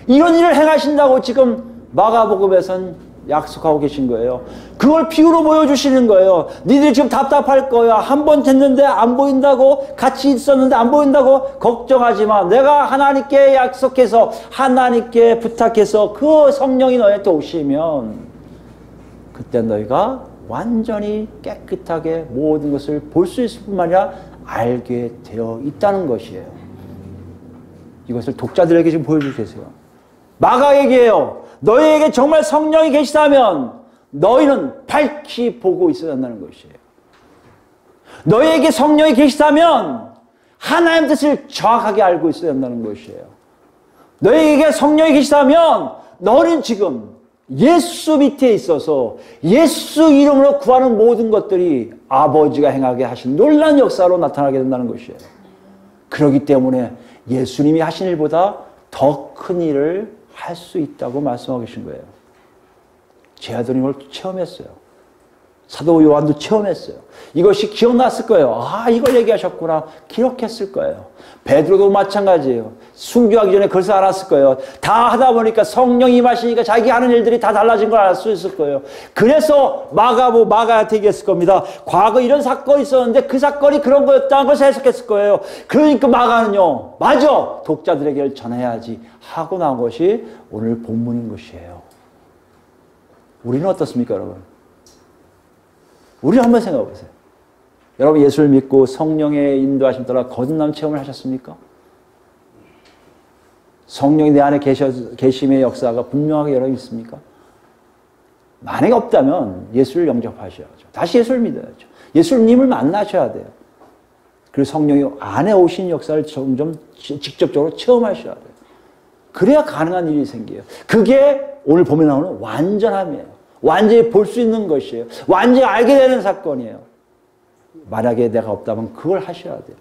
S1: 이런 일을 행하신다고 지금 마가복음에서는 약속하고 계신 거예요. 그걸 비유로 보여주시는 거예요. 니들이 지금 답답할 거야. 한 번 됐는데 안 보인다고, 같이 있었는데 안 보인다고 걱정하지 마. 내가 하나님께 약속해서 하나님께 부탁해서 그 성령이 너희한테 오시면 그때 너희가 완전히 깨끗하게 모든 것을 볼 수 있을 뿐만 아니라 알게 되어 있다는 것이에요. 이것을 독자들에게 지금 보여주고 계세요. 마가에게요. 너희에게 정말 성령이 계시다면 너희는 밝히 보고 있어야 한다는 것이에요. 너희에게 성령이 계시다면 하나님 뜻을 정확하게 알고 있어야 한다는 것이에요. 너희에게 성령이 계시다면 너는 지금 예수 밑에 있어서 예수 이름으로 구하는 모든 것들이 아버지가 행하게 하신 놀라운 역사로 나타나게 된다는 것이에요. 그렇기 때문에 예수님이 하신 일보다 더 큰 일을 할 수 있다고 말씀하고 계신 거예요. 제 아들이 이걸 체험했어요. 사도 요한도 체험했어요. 이것이 기억났을 거예요. 아, 이걸 얘기하셨구나. 기록했을 거예요. 베드로도 마찬가지예요. 순교하기 전에 그것을 알았을 거예요. 다 하다 보니까 성령이 임하시니까 자기 하는 일들이 다 달라진 걸 알 수 있을 거예요. 그래서 마가한테 얘기했을 겁니다. 과거 이런 사건이 있었는데 그 사건이 그런 거였다는 것을 해석했을 거예요. 그러니까 마가는요, 맞아! 독자들에게 전해야지 하고 나온 것이 오늘 본문인 것이에요. 우리는 어떻습니까, 여러분? 우리 한번 생각해 보세요. 여러분 예수를 믿고 성령의 인도하심 따라 거듭남 체험을 하셨습니까? 성령이 내 안에 계심의 역사가 분명하게 여러분 있습니까? 만약에 없다면 예수를 영접하셔야죠. 다시 예수를 믿어야죠. 예수님을 만나셔야 돼요. 그리고 성령이 안에 오신 역사를 점점 직접적으로 체험하셔야 돼요. 그래야 가능한 일이 생겨요. 그게 오늘 보면 나오는 완전함이에요. 완전히 볼 수 있는 것이에요. 완전히 알게 되는 사건이에요. 만약에 내가 없다면 그걸 하셔야 돼요.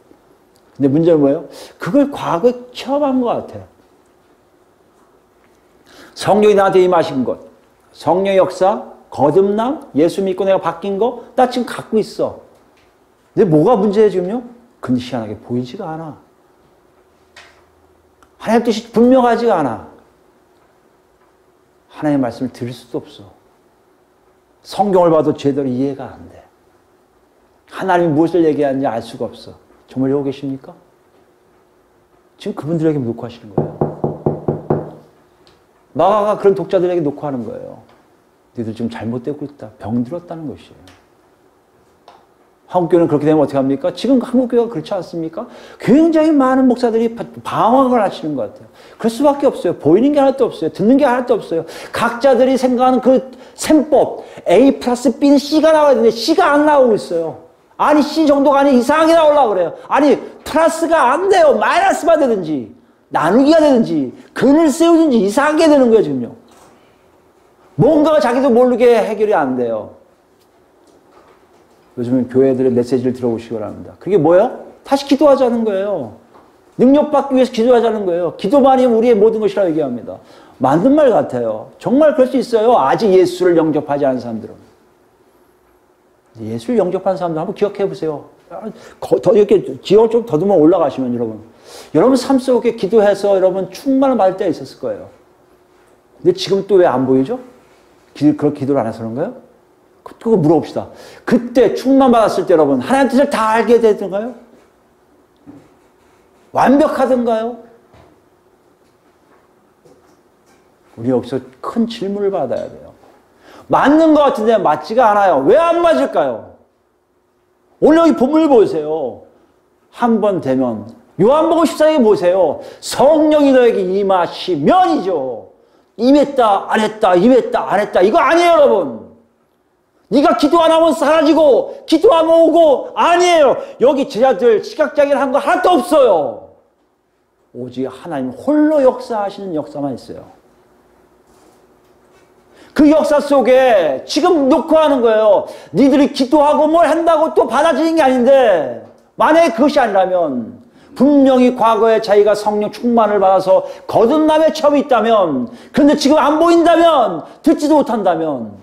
S1: 근데 문제는 뭐예요? 그걸 과거에 체험한 것 같아요. 성령이 나한테 임하신 것, 성령의 역사, 거듭남, 예수 믿고 내가 바뀐 거, 나 지금 갖고 있어. 근데 뭐가 문제예요, 지금요? 근데 희한하게 보이지가 않아. 하나님의 뜻이 분명하지가 않아. 하나님의 말씀을 들을 수도 없어. 성경을 봐도 제대로 이해가 안 돼. 하나님이 무엇을 얘기하는지 알 수가 없어. 정말 여기 계십니까? 지금 그분들에게 놓고 하시는 거예요. 마가가 그런 독자들에게 놓고 하는 거예요. 너희들 지금 잘못되고 있다. 병들었다는 것이에요. 한국교회는 그렇게 되면 어떻게 합니까? 지금 한국교회가 그렇지 않습니까? 굉장히 많은 목사들이 방황을 하시는 것 같아요. 그럴 수밖에 없어요. 보이는 게 하나도 없어요. 듣는 게 하나도 없어요. 각자들이 생각하는 그 셈법, A 플러스 B는 C가 나와야 되는데 C가 안 나오고 있어요. 아니 C 정도가 아니라 이상하게 나오려고 그래요. 아니 플러스가 안 돼요. 마이너스가 되든지 나누기가 되든지 근을 세우든지 이상하게 되는 거예요 지금요. 뭔가가 자기도 모르게 해결이 안 돼요. 요즘은 교회들의 메시지를 들어보시기 바랍니다. 그게 뭐예요? 다시 기도하자는 거예요. 능력받기 위해서 기도하자는 거예요. 기도만이 우리의 모든 것이라고 얘기합니다. 맞는 말 같아요. 정말 그럴 수 있어요. 아직 예수를 영접하지 않은 사람들은. 예수를 영접한 사람들 한번 기억해 보세요. 더 이렇게 지형을 좀 더듬어 올라가시면 여러분 삶 속에 기도해서 여러분 충만을 받을 때가 있었을 거예요. 근데 지금 또 왜 안 보이죠? 그렇게 기도를 안 해서 그런가요? 그거 물어봅시다. 그때 충만 받았을 때 여러분 하나님 뜻을 다 알게 되던가요? 완벽하던가요? 우리 여기서 큰 질문을 받아야 돼요. 맞는 것 같은데 맞지가 않아요. 왜 안 맞을까요? 오늘 여기 본문을 보세요. 한 번 되면 요한복음 14장에 보세요. 성령이 너에게 임하시면이죠. 임했다 안 했다 임했다 안 했다 이거 아니에요 여러분. 네가 기도 안 하면 사라지고 기도하면 오고 아니에요. 여기 제자들 시각장애를 한 거 하나도 없어요. 오직 하나님 홀로 역사하시는 역사만 있어요. 그 역사 속에 지금 놓고 하는 거예요. 니들이 기도하고 뭘 한다고 또 받아지는 게 아닌데 만약에 그것이 아니라면 분명히 과거에 자기가 성령 충만을 받아서 거듭남의 체험이 있다면 그런데 지금 안 보인다면 듣지도 못한다면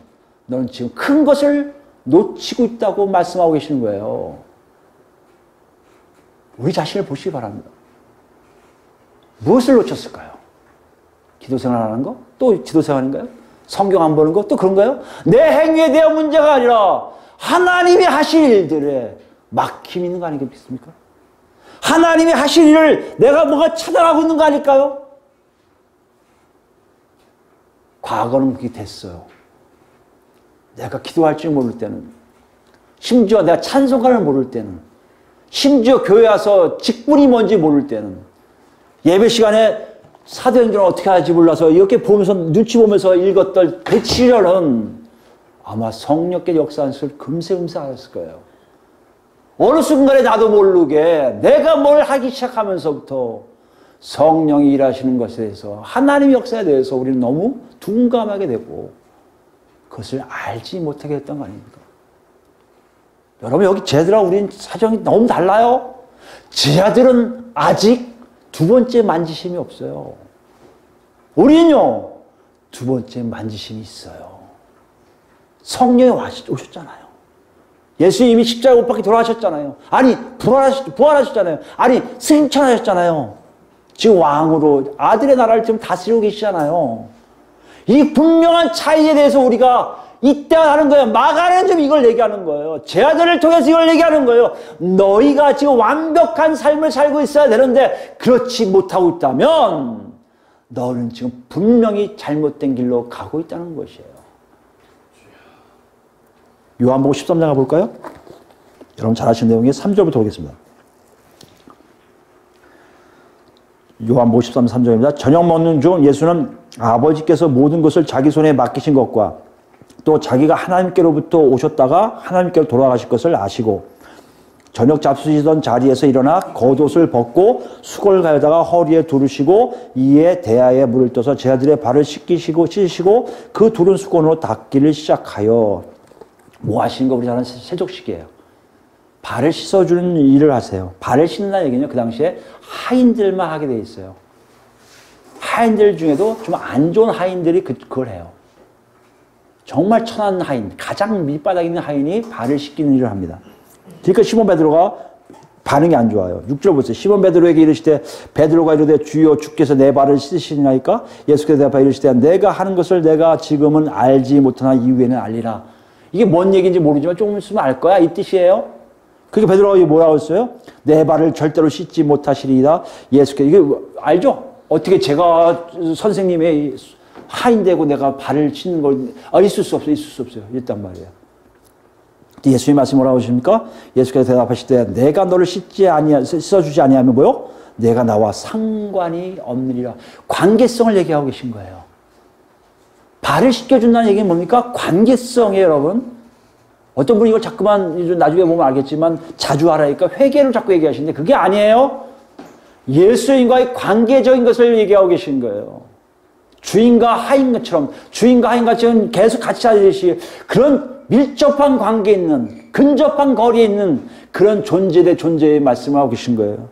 S1: 너는 지금 큰 것을 놓치고 있다고 말씀하고 계시는 거예요. 우리 자신을 보시기 바랍니다. 무엇을 놓쳤을까요? 기도 생활하는 거? 또 기도 생활인가요? 성경 안 보는 거? 또 그런가요? 내 행위에 대한 문제가 아니라 하나님이 하실 일들에 막힘이 있는 거 아니겠습니까? 하나님이 하실 일을 내가 뭐가 차단하고 있는 거 아닐까요? 과거는 그게 됐어요. 내가 기도할 줄 모를 때는, 심지어 내가 찬송가를 모를 때는, 심지어 교회 와서 직분이 뭔지 모를 때는, 예배 시간에 사도행전을 어떻게 하는지 몰라서 이렇게 보면서 눈치 보면서 읽었던 그 시절은 아마 성령께 역사한 것을 금세 알았을 거예요. 어느 순간에 나도 모르게 내가 뭘 하기 시작하면서부터 성령이 일하시는 것에 대해서 하나님의 역사에 대해서 우리는 너무 둔감하게 되고 그것을 알지 못하게 했던 거 아닙니까? 여러분 여기 쟤들하고 우리는 사정이 너무 달라요. 제자들은 아직 두 번째 만지심이 없어요. 우리는요, 두 번째 만지심이 있어요. 성령이 오셨잖아요. 예수님이 십자가 못 박혀 돌아가셨잖아요. 아니, 부활하셨잖아요. 아니, 승천하셨잖아요. 지금 왕으로 아들의 나라를 지금 다스리고 계시잖아요. 이 분명한 차이에 대해서 우리가 이때가 하는 거예요. 마가는 지금 이걸 얘기하는 거예요. 제자들을 통해서 이걸 얘기하는 거예요. 너희가 지금 완벽한 삶을 살고 있어야 되는데 그렇지 못하고 있다면 너는 지금 분명히 잘못된 길로 가고 있다는 것이에요. 요한복음 13장 가볼까요? 여러분 잘 아시는 내용이 3절부터 보겠습니다. 요한복음 13장 3절입니다. 저녁 먹는 중 예수는 아버지께서 모든 것을 자기 손에 맡기신 것과 또 자기가 하나님께로부터 오셨다가 하나님께로 돌아가실 것을 아시고 저녁 잡수시던 자리에서 일어나 겉옷을 벗고 수건을 가져다가 허리에 두르시고 이에 대야에 물을 떠서 제자들의 발을 씻기시고 씻으시고 그 두른 수건으로 닦기를 시작하여 뭐 하시는 거 우리나라는 세족식이에요. 발을 씻어주는 일을 하세요. 발을 씻는다는 얘기는요. 그 당시에 하인들만 하게 돼 있어요. 하인들 중에도 좀 안 좋은 하인들이 그걸 해요. 정말 천한 하인, 가장 밑바닥에 있는 하인이 발을 씻기는 일을 합니다. 그러니까 시몬 베드로가 반응이 안 좋아요. 6절 보세요. 시몬 베드로에게 이르시되 베드로가 이르되 주여 주께서 내 발을 씻으시나이까? 예수께서 대답하여 이르시되 내가 하는 것을 내가 지금은 알지 못하나 이후에는 알리라. 이게 뭔 얘기인지 모르지만 조금 있으면 알 거야 이 뜻이에요. 그러니까 베드로가 뭐라고 했어요? 내 발을 절대로 씻지 못하시리이다. 예수께서 이게 알죠? 어떻게 제가 선생님의 하인되고 내가 발을 씻는 걸 있을 수 없어요. 있을 수 없어요. 이랬단 말이에요. 예수님 말씀 뭐라고 하십니까? 예수께서 대답하시되 내가 너를 씻어주지 아니하면 뭐요? 내가 나와 상관이 없느니라. 관계성을 얘기하고 계신 거예요. 발을 씻겨준다는 얘기는 뭡니까? 관계성이에요, 여러분. 어떤 분이 이걸 자꾸만 나중에 보면 알겠지만 자주 하라니까 회개를 자꾸 얘기하시는데 그게 아니에요. 예수님과의 관계적인 것을 얘기하고 계신 거예요. 주인과 하인처럼 주인과 하인같이 계속 같이 하듯이 그런 밀접한 관계에 있는 근접한 거리에 있는 그런 존재 대 존재의 말씀을 하고 계신 거예요.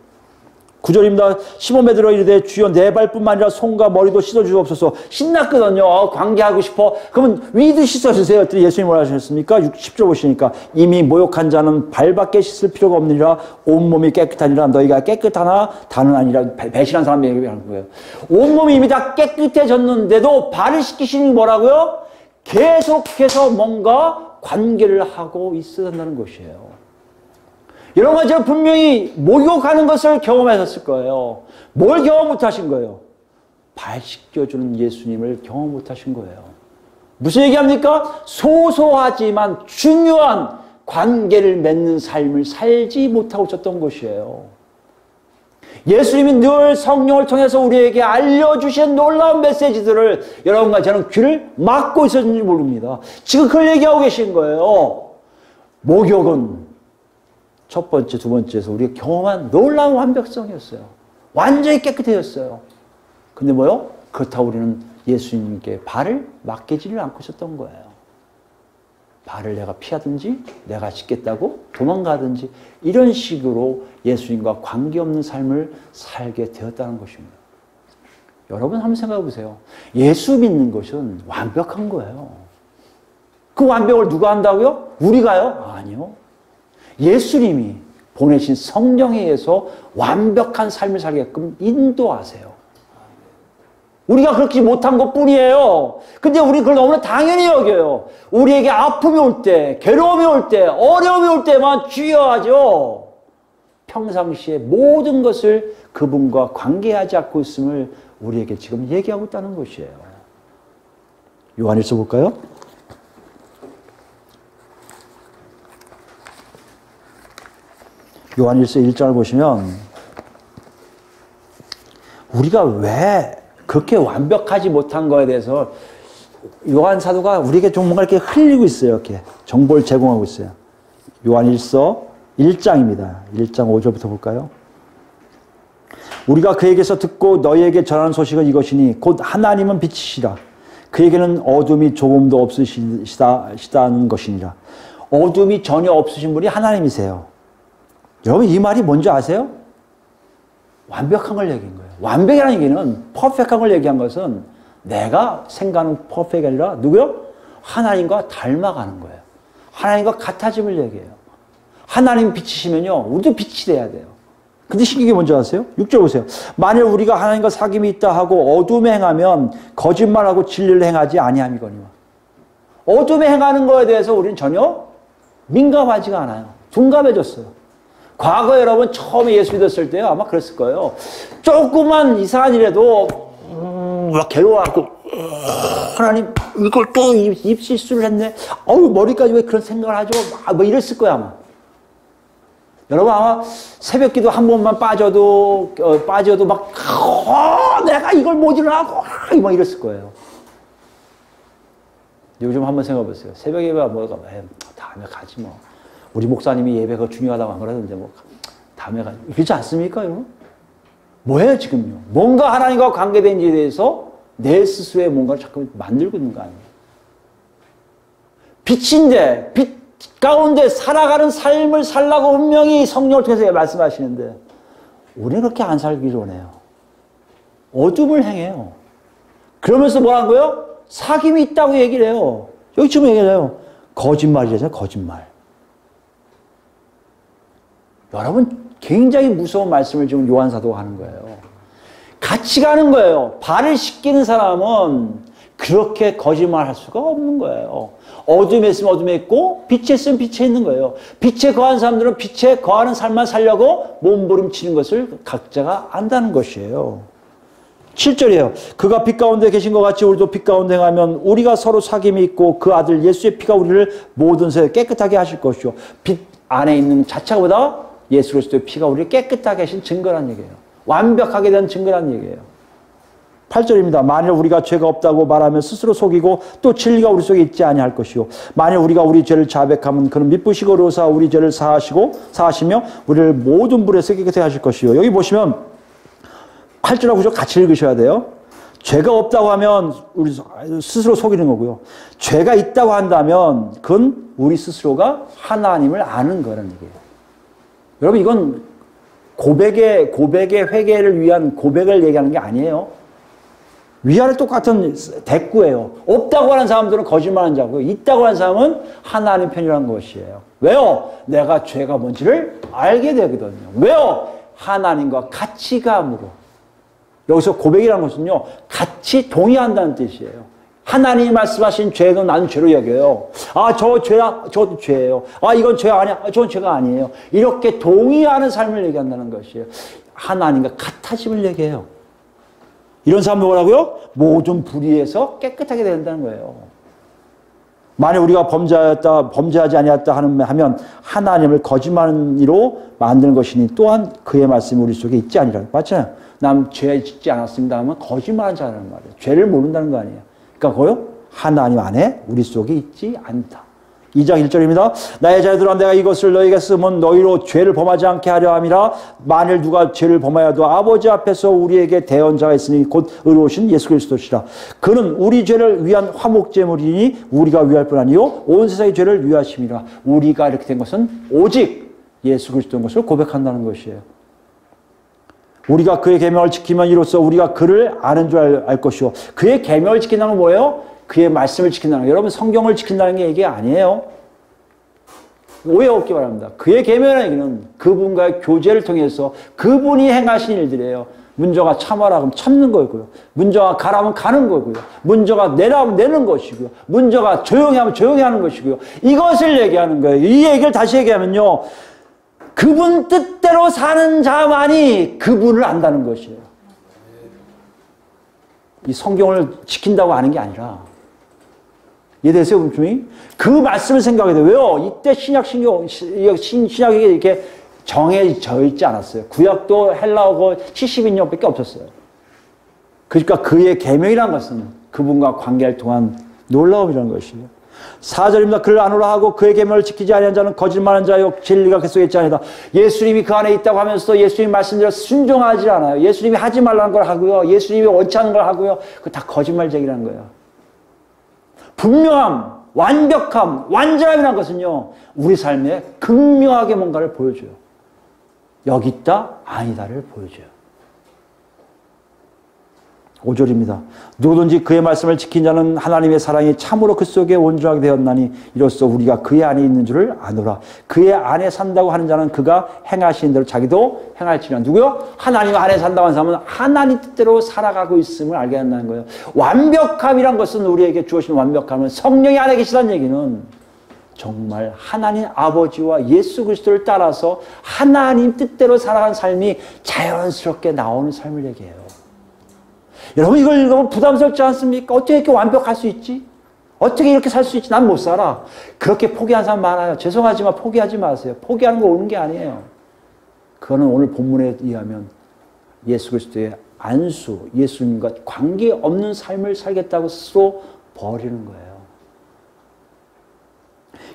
S1: 9절입니다. 시몬 베드로가 이르되 주여 내 발뿐만 아니라 손과 머리도 씻어주옵소서. 신났거든요. 관계하고 싶어. 그러면 위도 씻어주세요. 그랬더니 예수님이 뭐라 하셨습니까? 10절 보시니까 이미 모욕한 자는 발밖에 씻을 필요가 없느니라. 온몸이 깨끗하니라. 너희가 깨끗하나 다는 아니라. 배신한 사람 얘기하는 거예요. 온몸이 이미 다 깨끗해졌는데도 발을 씻기시니 뭐라고요? 계속해서 뭔가 관계를 하고 있어야 한다는 것이에요. 이런 거 제가 분명히 목욕하는 것을 경험하셨을 거예요. 뭘 경험 못하신 거예요? 발 씻겨주는 예수님을 경험 못하신 거예요. 무슨 얘기합니까? 소소하지만 중요한 관계를 맺는 삶을 살지 못하고 있었던 것이에요. 예수님이 늘 성령을 통해서 우리에게 알려주신 놀라운 메시지들을 여러분과 저는 귀를 막고 있었는지 모릅니다. 지금 그걸 얘기하고 계신 거예요. 목욕은 첫 번째, 두 번째에서 우리가 경험한 놀라운 완벽성이었어요. 완전히 깨끗해졌어요. 근데 뭐요? 그렇다고 우리는 예수님께 발을 맡기지를 않고 있었던 거예요. 발을 내가 피하든지 내가 씻겠다고 도망가든지 이런 식으로 예수님과 관계없는 삶을 살게 되었다는 것입니다. 여러분 한번 생각해 보세요. 예수 믿는 것은 완벽한 거예요. 그 완벽을 누가 한다고요? 우리가요? 아니요. 예수님이 보내신 성령에 의해서 완벽한 삶을 살게끔 인도하세요. 우리가 그렇게 못한 것 뿐이에요. 근데 우리 그걸 너무나 당연히 여겨요. 우리에게 아픔이 올 때, 괴로움이 올 때, 어려움이 올 때만 주의하죠. 평상시에 모든 것을 그분과 관계하지 않고 있음을 우리에게 지금 얘기하고 있다는 것이에요. 요한일서 볼까요? 요한일서 1장을 보시면 우리가 왜 그렇게 완벽하지 못한 거에 대해서 요한 사도가 우리에게 좀 뭔가 이렇게 흘리고 있어요. 이렇게 정보를 제공하고 있어요. 요한일서 1장입니다. 1장 5절부터 볼까요? 우리가 그에게서 듣고 너희에게 전하는 소식은 이것이니 곧 하나님은 빛이시라. 그에게는 어둠이 조금도 없으시다는 것이니라. 어둠이 전혀 없으신 분이 하나님이세요. 여러분 이 말이 뭔지 아세요? 완벽한 걸 얘기한 거예요. 완벽이라는 얘기는 퍼펙트한 걸 얘기한 것은 내가 생각하는 퍼펙트가 아니라 누구요? 하나님과 닮아가는 거예요. 하나님과 같아짐을 얘기해요. 하나님 빛이시면요 우리도 빛이 돼야 돼요. 근데 신기한 게 뭔지 아세요? 6절 보세요. 만일 우리가 하나님과 사귐이 있다 하고 어둠에 행하면 거짓말하고 진리를 행하지 아니함이거니와. 어둠에 행하는 거에 대해서 우리는 전혀 민감하지가 않아요. 둔감해졌어요. 과거 여러분 처음에 예수 믿었을 때 아마 그랬을 거예요. 조그만 이상한 일에도 막 괴로워하고 하나님 이걸 또 입실수를 했네. 머리까지 왜 그런 생각을 하죠? 뭐 이랬을 거야 아마. 여러분 아마 새벽기도 한 번만 빠져도 막 내가 이걸 못 일어나고 막 이랬을 거예요. 요즘 한번 생각해 보세요. 새벽 예배가 뭐가 다음에 가지 뭐. 우리 목사님이 예배가 중요하다고 한 거라는데 뭐 다음에 가지. 그렇지 않습니까, 여러분? 뭐예요 지금요? 뭔가 하나님과 관계된 일에 대해서 내 스스로의 뭔가를 자꾸 만들고 있는 거 아니에요? 빛인데 빛 가운데 살아가는 삶을 살라고 분명히 성령을 통해서 말씀하시는데 우리는 그렇게 안 살기를 원해요. 어둠을 행해요. 그러면서 뭐라고요? 사귐이 있다고 얘기를 해요. 여기 지금 얘기를 해요. 거짓말이잖아요. 거짓말. 여러분 굉장히 무서운 말씀을 지금 요한 사도가 하는 거예요. 같이 가는 거예요. 발을 씻기는 사람은 그렇게 거짓말할 수가 없는 거예요. 어둠에 있으면 어둠에 있고 빛에 있으면 빛에 있는 거예요. 빛에 거하는 사람들은 빛에 거하는 삶만 살려고 몸부림치는 것을 각자가 안다는 것이에요. 7절이에요. 그가 빛 가운데 계신 것 같이 우리도 빛 가운데 행하면 우리가 서로 사귐이 있고 그 아들 예수의 피가 우리를 모든 새 깨끗하게 하실 것이요. 빛 안에 있는 자체보다 예수 그리스도의 피가 우리를 깨끗하게 하신 증거란 얘기예요. 완벽하게 된 증거란 얘기예요. 8절입니다. 만일 우리가 죄가 없다고 말하면 스스로 속이고 또 진리가 우리 속에 있지 아니할 것이요. 만일 우리가 우리 죄를 자백하면 그는 미쁘시고 의로우사 우리 죄를 사하시며 우리를 모든 불에서 깨끗하게 하실 것이요. 여기 보시면 8절하고 9절 같이 읽으셔야 돼요. 죄가 없다고 하면 우리 스스로 속이는 거고요. 죄가 있다고 한다면 그건 우리 스스로가 하나님을 아는 거라는 얘기예요. 여러분 이건 고백의 회개를 위한 고백을 얘기하는 게 아니에요. 위아래 똑같은 대꾸예요. 없다고 하는 사람들은 거짓말하는 자고요. 있다고 하는 사람은 하나님 편이라는 것이에요. 왜요? 내가 죄가 뭔지를 알게 되거든요. 왜요? 하나님과 같이 감으로. 여기서 고백이라는 것은요. 같이 동의한다는 뜻이에요. 하나님이 말씀하신 죄는 나는 죄로 여겨요. 저 죄야, 저도 죄예요. 이건 죄가 아니야, 저건 죄가 아니에요. 이렇게 동의하는 삶을 얘기한다는 것이에요. 하나님과 같아짐을 얘기해요. 이런 사람들 뭐라고요? 모든 불의에서 깨끗하게 된다는 거예요. 만약 우리가 범죄하지 아니하였다 하면 하나님을 거짓말하는 이로 만드는 것이니 또한 그의 말씀이 우리 속에 있지 아니라. 맞잖아요. 남 죄 짓지 않았습니다 하면 거짓말한 자라는 말이에요. 죄를 모른다는 거 아니에요. 그러니까 그거요? 하나님 안에 우리 속에 있지 않다. 2장 1절입니다. 나의 자녀들아 내가 이것을 너희에게 쓰면 너희로 죄를 범하지 않게 하려 함이라. 만일 누가 죄를 범하여도 아버지 앞에서 우리에게 대언자가 있으니 곧 의로우신 예수 그리스도시라. 그는 우리 죄를 위한 화목제물이니 우리가 위할 뿐 아니요 온 세상의 죄를 위하심이라. 우리가 이렇게 된 것은 오직 예수 그리스도인 것을 고백한다는 것이에요. 우리가 그의 계명을 지키면 이로써 우리가 그를 아는 줄 알 것이요. 그의 계명을 지킨다는 건 뭐예요? 그의 말씀을 지킨다는 거. 여러분 성경을 지킨다는 게 이게 아니에요. 오해 없기 바랍니다. 그의 계명이라는 얘기는 그분과의 교제를 통해서 그분이 행하신 일들이에요. 문제가 참아라 하면 참는 거고요. 문제가 가라면 가는 거고요. 문제가 내라면 내는 것이고요. 문제가 조용히 하면 조용히 하는 것이고요. 이것을 얘기하는 거예요. 이 얘기를 다시 얘기하면요. 그분 뜻대로 사는 자만이 그분을 안다는 것이에요. 이 성경을 지킨다고 하는 게 아니라 이해되세요, 분명히? 그 말씀을 생각해야 돼요. 왜요? 이때 신약이 이렇게 정해져 있지 않았어요. 구약도 헬라어고 70인역밖에 없었어요. 그러니까 그의 계명이라는 것은 그분과 관계를 통한 놀라움이라는 것이에요. 4절입니다. 그를 아노라 하고 그의 계명을 지키지 아니한 자는 거짓말하는 자요 진리가 그 속에 있지 아니다. 예수님이 그 안에 있다고 하면서도 예수님 말씀대로 순종하지 않아요. 예수님이 하지 말라는 걸 하고요. 예수님이 원치 않는 걸 하고요. 그거 다 거짓말쟁이라는 거예요. 분명함, 완벽함, 완전함이라는 것은요. 우리 삶에 극명하게 뭔가를 보여줘요. 여기 있다, 아니다를 보여줘요. 5절입니다. 누구든지 그의 말씀을 지킨 자는 하나님의 사랑이 참으로 그 속에 온전하게 되었나니 이로써 우리가 그의 안에 있는 줄을 아노라. 그의 안에 산다고 하는 자는 그가 행하신 대로 자기도 행할지니라. 누구요? 하나님 안에 산다고 하는 사람은 하나님 뜻대로 살아가고 있음을 알게 한다는 거예요. 완벽함이란 것은 우리에게 주어진 완벽함은 성령이 안에 계시다는 얘기는 정말 하나님 아버지와 예수 그리스도를 따라서 하나님 뜻대로 살아가는 삶이 자연스럽게 나오는 삶을 얘기해요. 여러분 이걸 읽으면 부담스럽지 않습니까? 어떻게 이렇게 완벽할 수 있지? 어떻게 이렇게 살 수 있지? 난 못 살아. 그렇게 포기한 사람 많아요. 죄송하지만 포기하지 마세요. 포기하는 거 옳은 게 아니에요. 그거는 오늘 본문에 의하면 예수 그리스도의 안수, 예수님과 관계없는 삶을 살겠다고 스스로 버리는 거예요.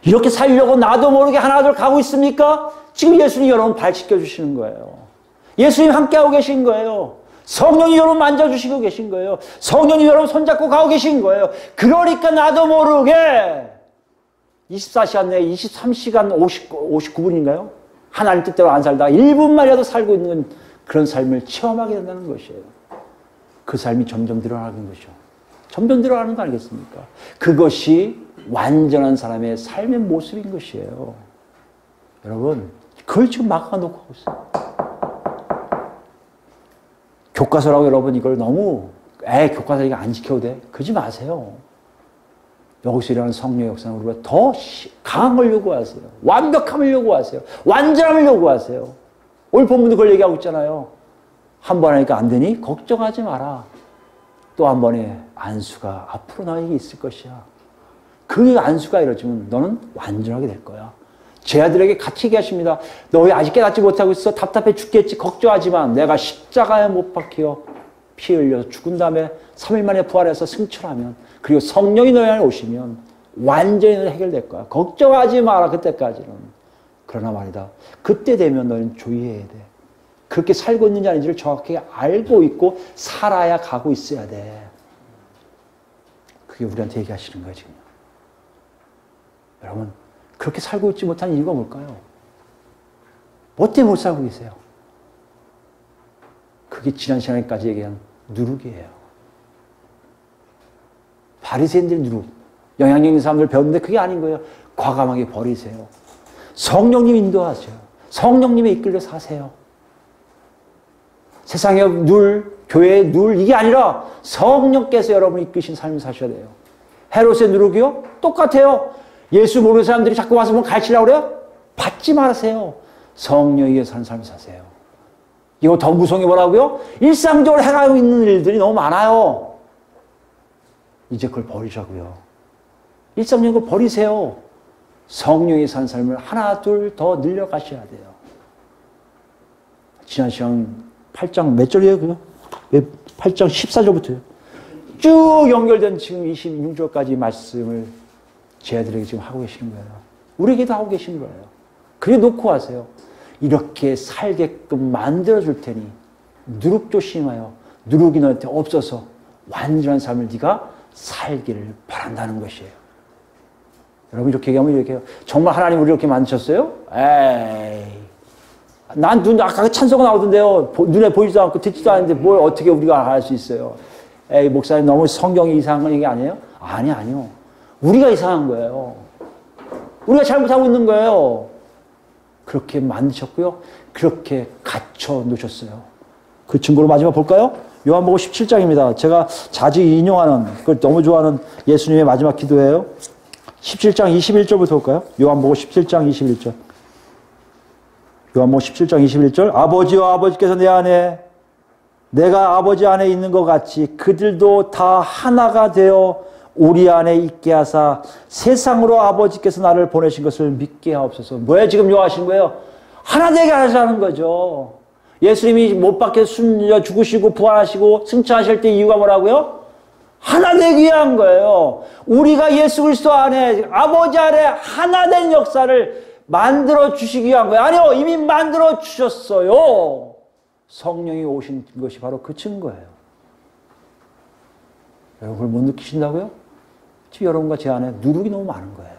S1: 이렇게 살려고 나도 모르게 하나둘 가고 있습니까? 지금 예수님 여러분 발 씻겨주시는 거예요. 예수님 함께하고 계신 거예요. 성령이 여러분 만져주시고 계신 거예요. 성령이 여러분 손잡고 가고 계신 거예요. 그러니까 나도 모르게 24시간 내에 23시간 59분인가요? 하나님 뜻대로 안 살다가 1분만이라도 살고 있는 그런 삶을 체험하게 된다는 것이에요. 그 삶이 점점 늘어나는 것이죠. 점점 늘어나는 거 아니겠습니까? 그것이 완전한 사람의 삶의 모습인 것이에요. 여러분, 그걸 지금 막아놓고 하고 있어요. 교과서라고 여러분 이걸 너무 교과서 이거 안 지켜도 돼? 그러지 마세요. 여기서 일어나는 성령의 역사는 우리가 더 강한 걸 요구하세요. 완벽함을 요구하세요. 완전함을 요구하세요. 오늘 본문도 그걸 얘기하고 있잖아요. 한 번 하니까 안 되니 걱정하지 마라. 또 한 번의 안수가 앞으로 너에게 있을 것이야. 그 안수가 이루어지면 너는 완전하게 될 거야. 제 아들에게 같이 얘기하십니다. 너 왜 아직 깨닫지 못하고 있어? 답답해 죽겠지. 걱정하지만 내가 십자가에 못 박혀 피 흘려서 죽은 다음에 3일 만에 부활해서 승천하면 그리고 성령이 너희 안에 오시면 완전히 해결될 거야. 걱정하지 마라. 그때까지는. 그러나 말이다. 그때 되면 너는 주의해야 돼. 그렇게 살고 있는지 아닌지를 정확히 알고 있고 살아야 가고 있어야 돼. 그게 우리한테 얘기하시는 거예요 지금. 여러분 그렇게 살고 있지 못한 이유가 뭘까요? 뭐 때문에 못 살고 계세요? 그게 지난 시간까지 얘기한 누룩이에요. 바리새인들 누룩. 영향력 있는 사람들 배웠는데 그게 아닌 거예요. 과감하게 버리세요. 성령님 인도하세요. 성령님의 이끌려 사세요. 세상의 눌, 교회의 눌 이게 아니라 성령께서 여러분을 이끄신 삶을 사셔야 돼요. 헤롯의 누룩이요? 똑같아요. 예수 모르는 사람들이 자꾸 와서 뭐 가르치려고 그래요? 받지 마세요. 성령에 의해서 사는 삶을 사세요. 이거 더 무서운 게 뭐라고요? 일상적으로 해가고 있는 일들이 너무 많아요. 이제 그걸 버리자고요. 일상적으로 버리세요. 성령에 사는 삶을 하나 둘 더 늘려가셔야 돼요. 지난 시간 8장 몇 절이에요? 그거? 8장 14절부터요. 쭉 연결된 지금 26절까지 말씀을 제 아들에게 지금 하고 계시는 거예요. 우리에게도 하고 계신 거예요. 그래 놓고 하세요. 이렇게 살게끔 만들어줄 테니 누룩 조심하여 누룩이 너한테 없어서 완전한 삶을 네가 살기를 바란다는 것이에요. 여러분 이렇게 얘기하면 이렇게 해요. 정말 하나님 우리 이렇게 만드셨어요? 에이. 아까 그 찬송가 나오던데요. 눈에 보이지도 않고 듣지도 않는데 뭘 어떻게 우리가 할 수 있어요? 에이, 목사님 너무 성경이 이상한 얘기 아니에요? 아니요. 우리가 이상한 거예요. 우리가 잘못하고 있는 거예요. 그렇게 만드셨고요. 그렇게 갖춰 놓으셨어요. 그 증거로 마지막 볼까요? 요한복음 17장입니다. 제가 자주 인용하는, 그걸 너무 좋아하는 예수님의 마지막 기도예요. 17장 21절부터 볼까요? 요한복음 17장 21절. 요한복음 17장 21절. 아버지와 아버지께서 내 안에 내가 아버지 안에 있는 것 같이 그들도 다 하나가 되어 우리 안에 있게 하사 세상으로 아버지께서 나를 보내신 것을 믿게 하옵소서. 뭐야 지금 요하신 거예요? 하나 되게 하자는 거죠. 예수님이 못 박혀 숨져 죽으시고 부활하시고 승천하실 때 이유가 뭐라고요? 하나 되기 위한 거예요. 우리가 예수 그리스도 안에 아버지 안에 하나 된 역사를 만들어 주시기 위한 거예요. 아니요. 이미 만들어 주셨어요. 성령이 오신 것이 바로 그 증거예요. 여러분 그걸 못 느끼신다고요? 지금 여러분과 제 안에 누룩이 너무 많은 거예요.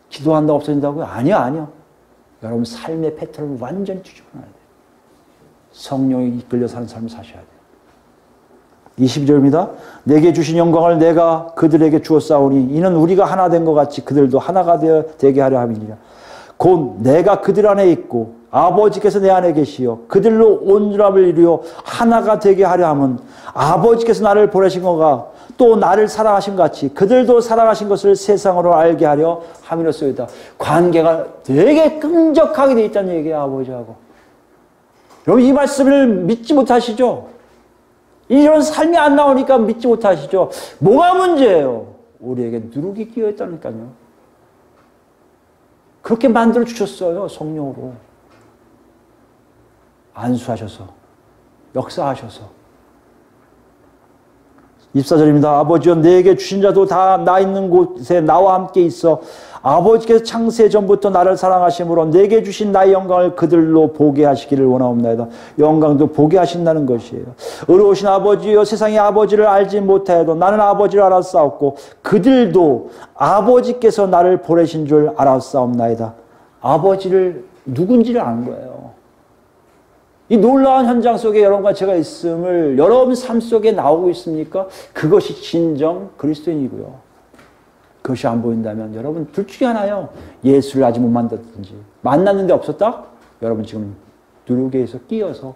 S1: 기도한다고 없어진다고요? 아니요. 여러분 삶의 패턴을 완전히 뒤집어놔야 돼요. 성령이 이끌려 사는 삶을 사셔야 돼요. 22절입니다. 내게 주신 영광을 내가 그들에게 주었사오니 이는 우리가 하나 된 것 같이 그들도 하나가 되게 하려 함이니라. 곧 내가 그들 안에 있고 아버지께서 내 안에 계시어 그들로 온전함을 이루어 하나가 되게 하려 함은 아버지께서 나를 보내신 거가 또 나를 사랑하신 같이 그들도 사랑하신 것을 세상으로 알게 하려 함이로소이다. 관계가 되게 끈적하게 돼 있다는 얘기예요. 아버지하고. 여러분 이 말씀을 믿지 못하시죠? 이런 삶이 안 나오니까 믿지 못하시죠? 뭐가 문제예요? 우리에게 누룩이 끼어 있다니까요. 그렇게 만들어 주셨어요. 성령으로. 안수하셔서 역사하셔서. 24절입니다. 아버지여 내게 주신 자도 다 나 있는 곳에 나와 함께 있어 아버지께서 창세 전부터 나를 사랑하심으로 내게 주신 나의 영광을 그들로 보게 하시기를 원하옵나이다. 영광도 보게 하신다는 것이에요. 의로우신 아버지여 세상의 아버지를 알지 못하여도 나는 아버지를 알았사옵고 그들도 아버지께서 나를 보내신 줄 알았사옵나이다. 아버지를 누군지를 아는 거예요. 이 놀라운 현장 속에 여러분과 제가 있음을 여러분 삶 속에 나오고 있습니까? 그것이 진정 그리스도인이고요. 그것이 안 보인다면 여러분 둘 중에 하나요. 예수를 아직 못 만났든지 만났는데 없었다? 여러분 지금 누룩에서 끼어서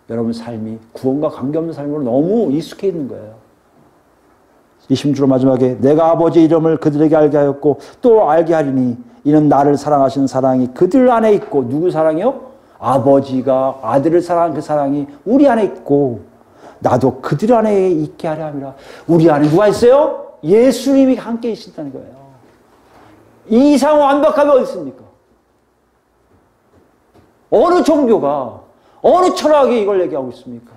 S1: 여러분 삶이 구원과 관계없는 삶으로 너무 익숙해 있는 거예요. 20절 마지막에 내가 아버지의 이름을 그들에게 알게 하였고 또 알게 하리니 이는 나를 사랑하시는 사랑이 그들 안에 있고 누구 사랑이요? 아버지가 아들을 사랑하는 그 사랑이 우리 안에 있고 나도 그들 안에 있게 하려 함이라. 우리 안에 누가 있어요? 예수님이 함께 있다는 거예요. 이 이상 완벽함이 어디 있습니까? 어느 종교가 어느 철학이 이걸 얘기하고 있습니까?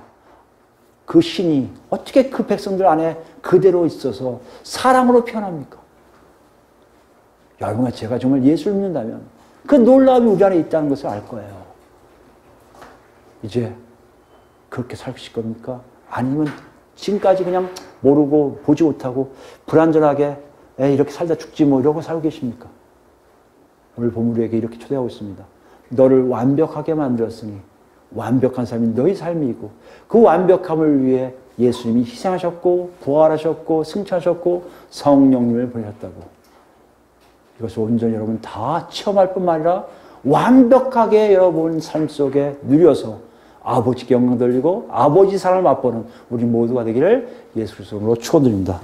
S1: 그 신이 어떻게 그 백성들 안에 그대로 있어서 사랑으로 표현합니까? 여러분과 제가 정말 예수를 믿는다면 그 놀라움이 우리 안에 있다는 것을 알 거예요. 이제 그렇게 살실 겁니까? 아니면 지금까지 그냥 모르고 보지 못하고 불완전하게 이렇게 살다 죽지 뭐 이러고 살고 계십니까? 오늘 본문에게 이렇게 초대하고 있습니다. 너를 완벽하게 만들었으니 완벽한 삶이 너희 삶이고 그 완벽함을 위해 예수님이 희생하셨고 부활하셨고 승천하셨고 성령님을 보내셨다고. 이것을 온전히 여러분 다 체험할 뿐만 아니라 완벽하게 여러분 삶 속에 누려서 아버지께 영광 돌리고 아버지 사랑을 맛보는 우리 모두가 되기를 예수 그리스도로 축원드립니다.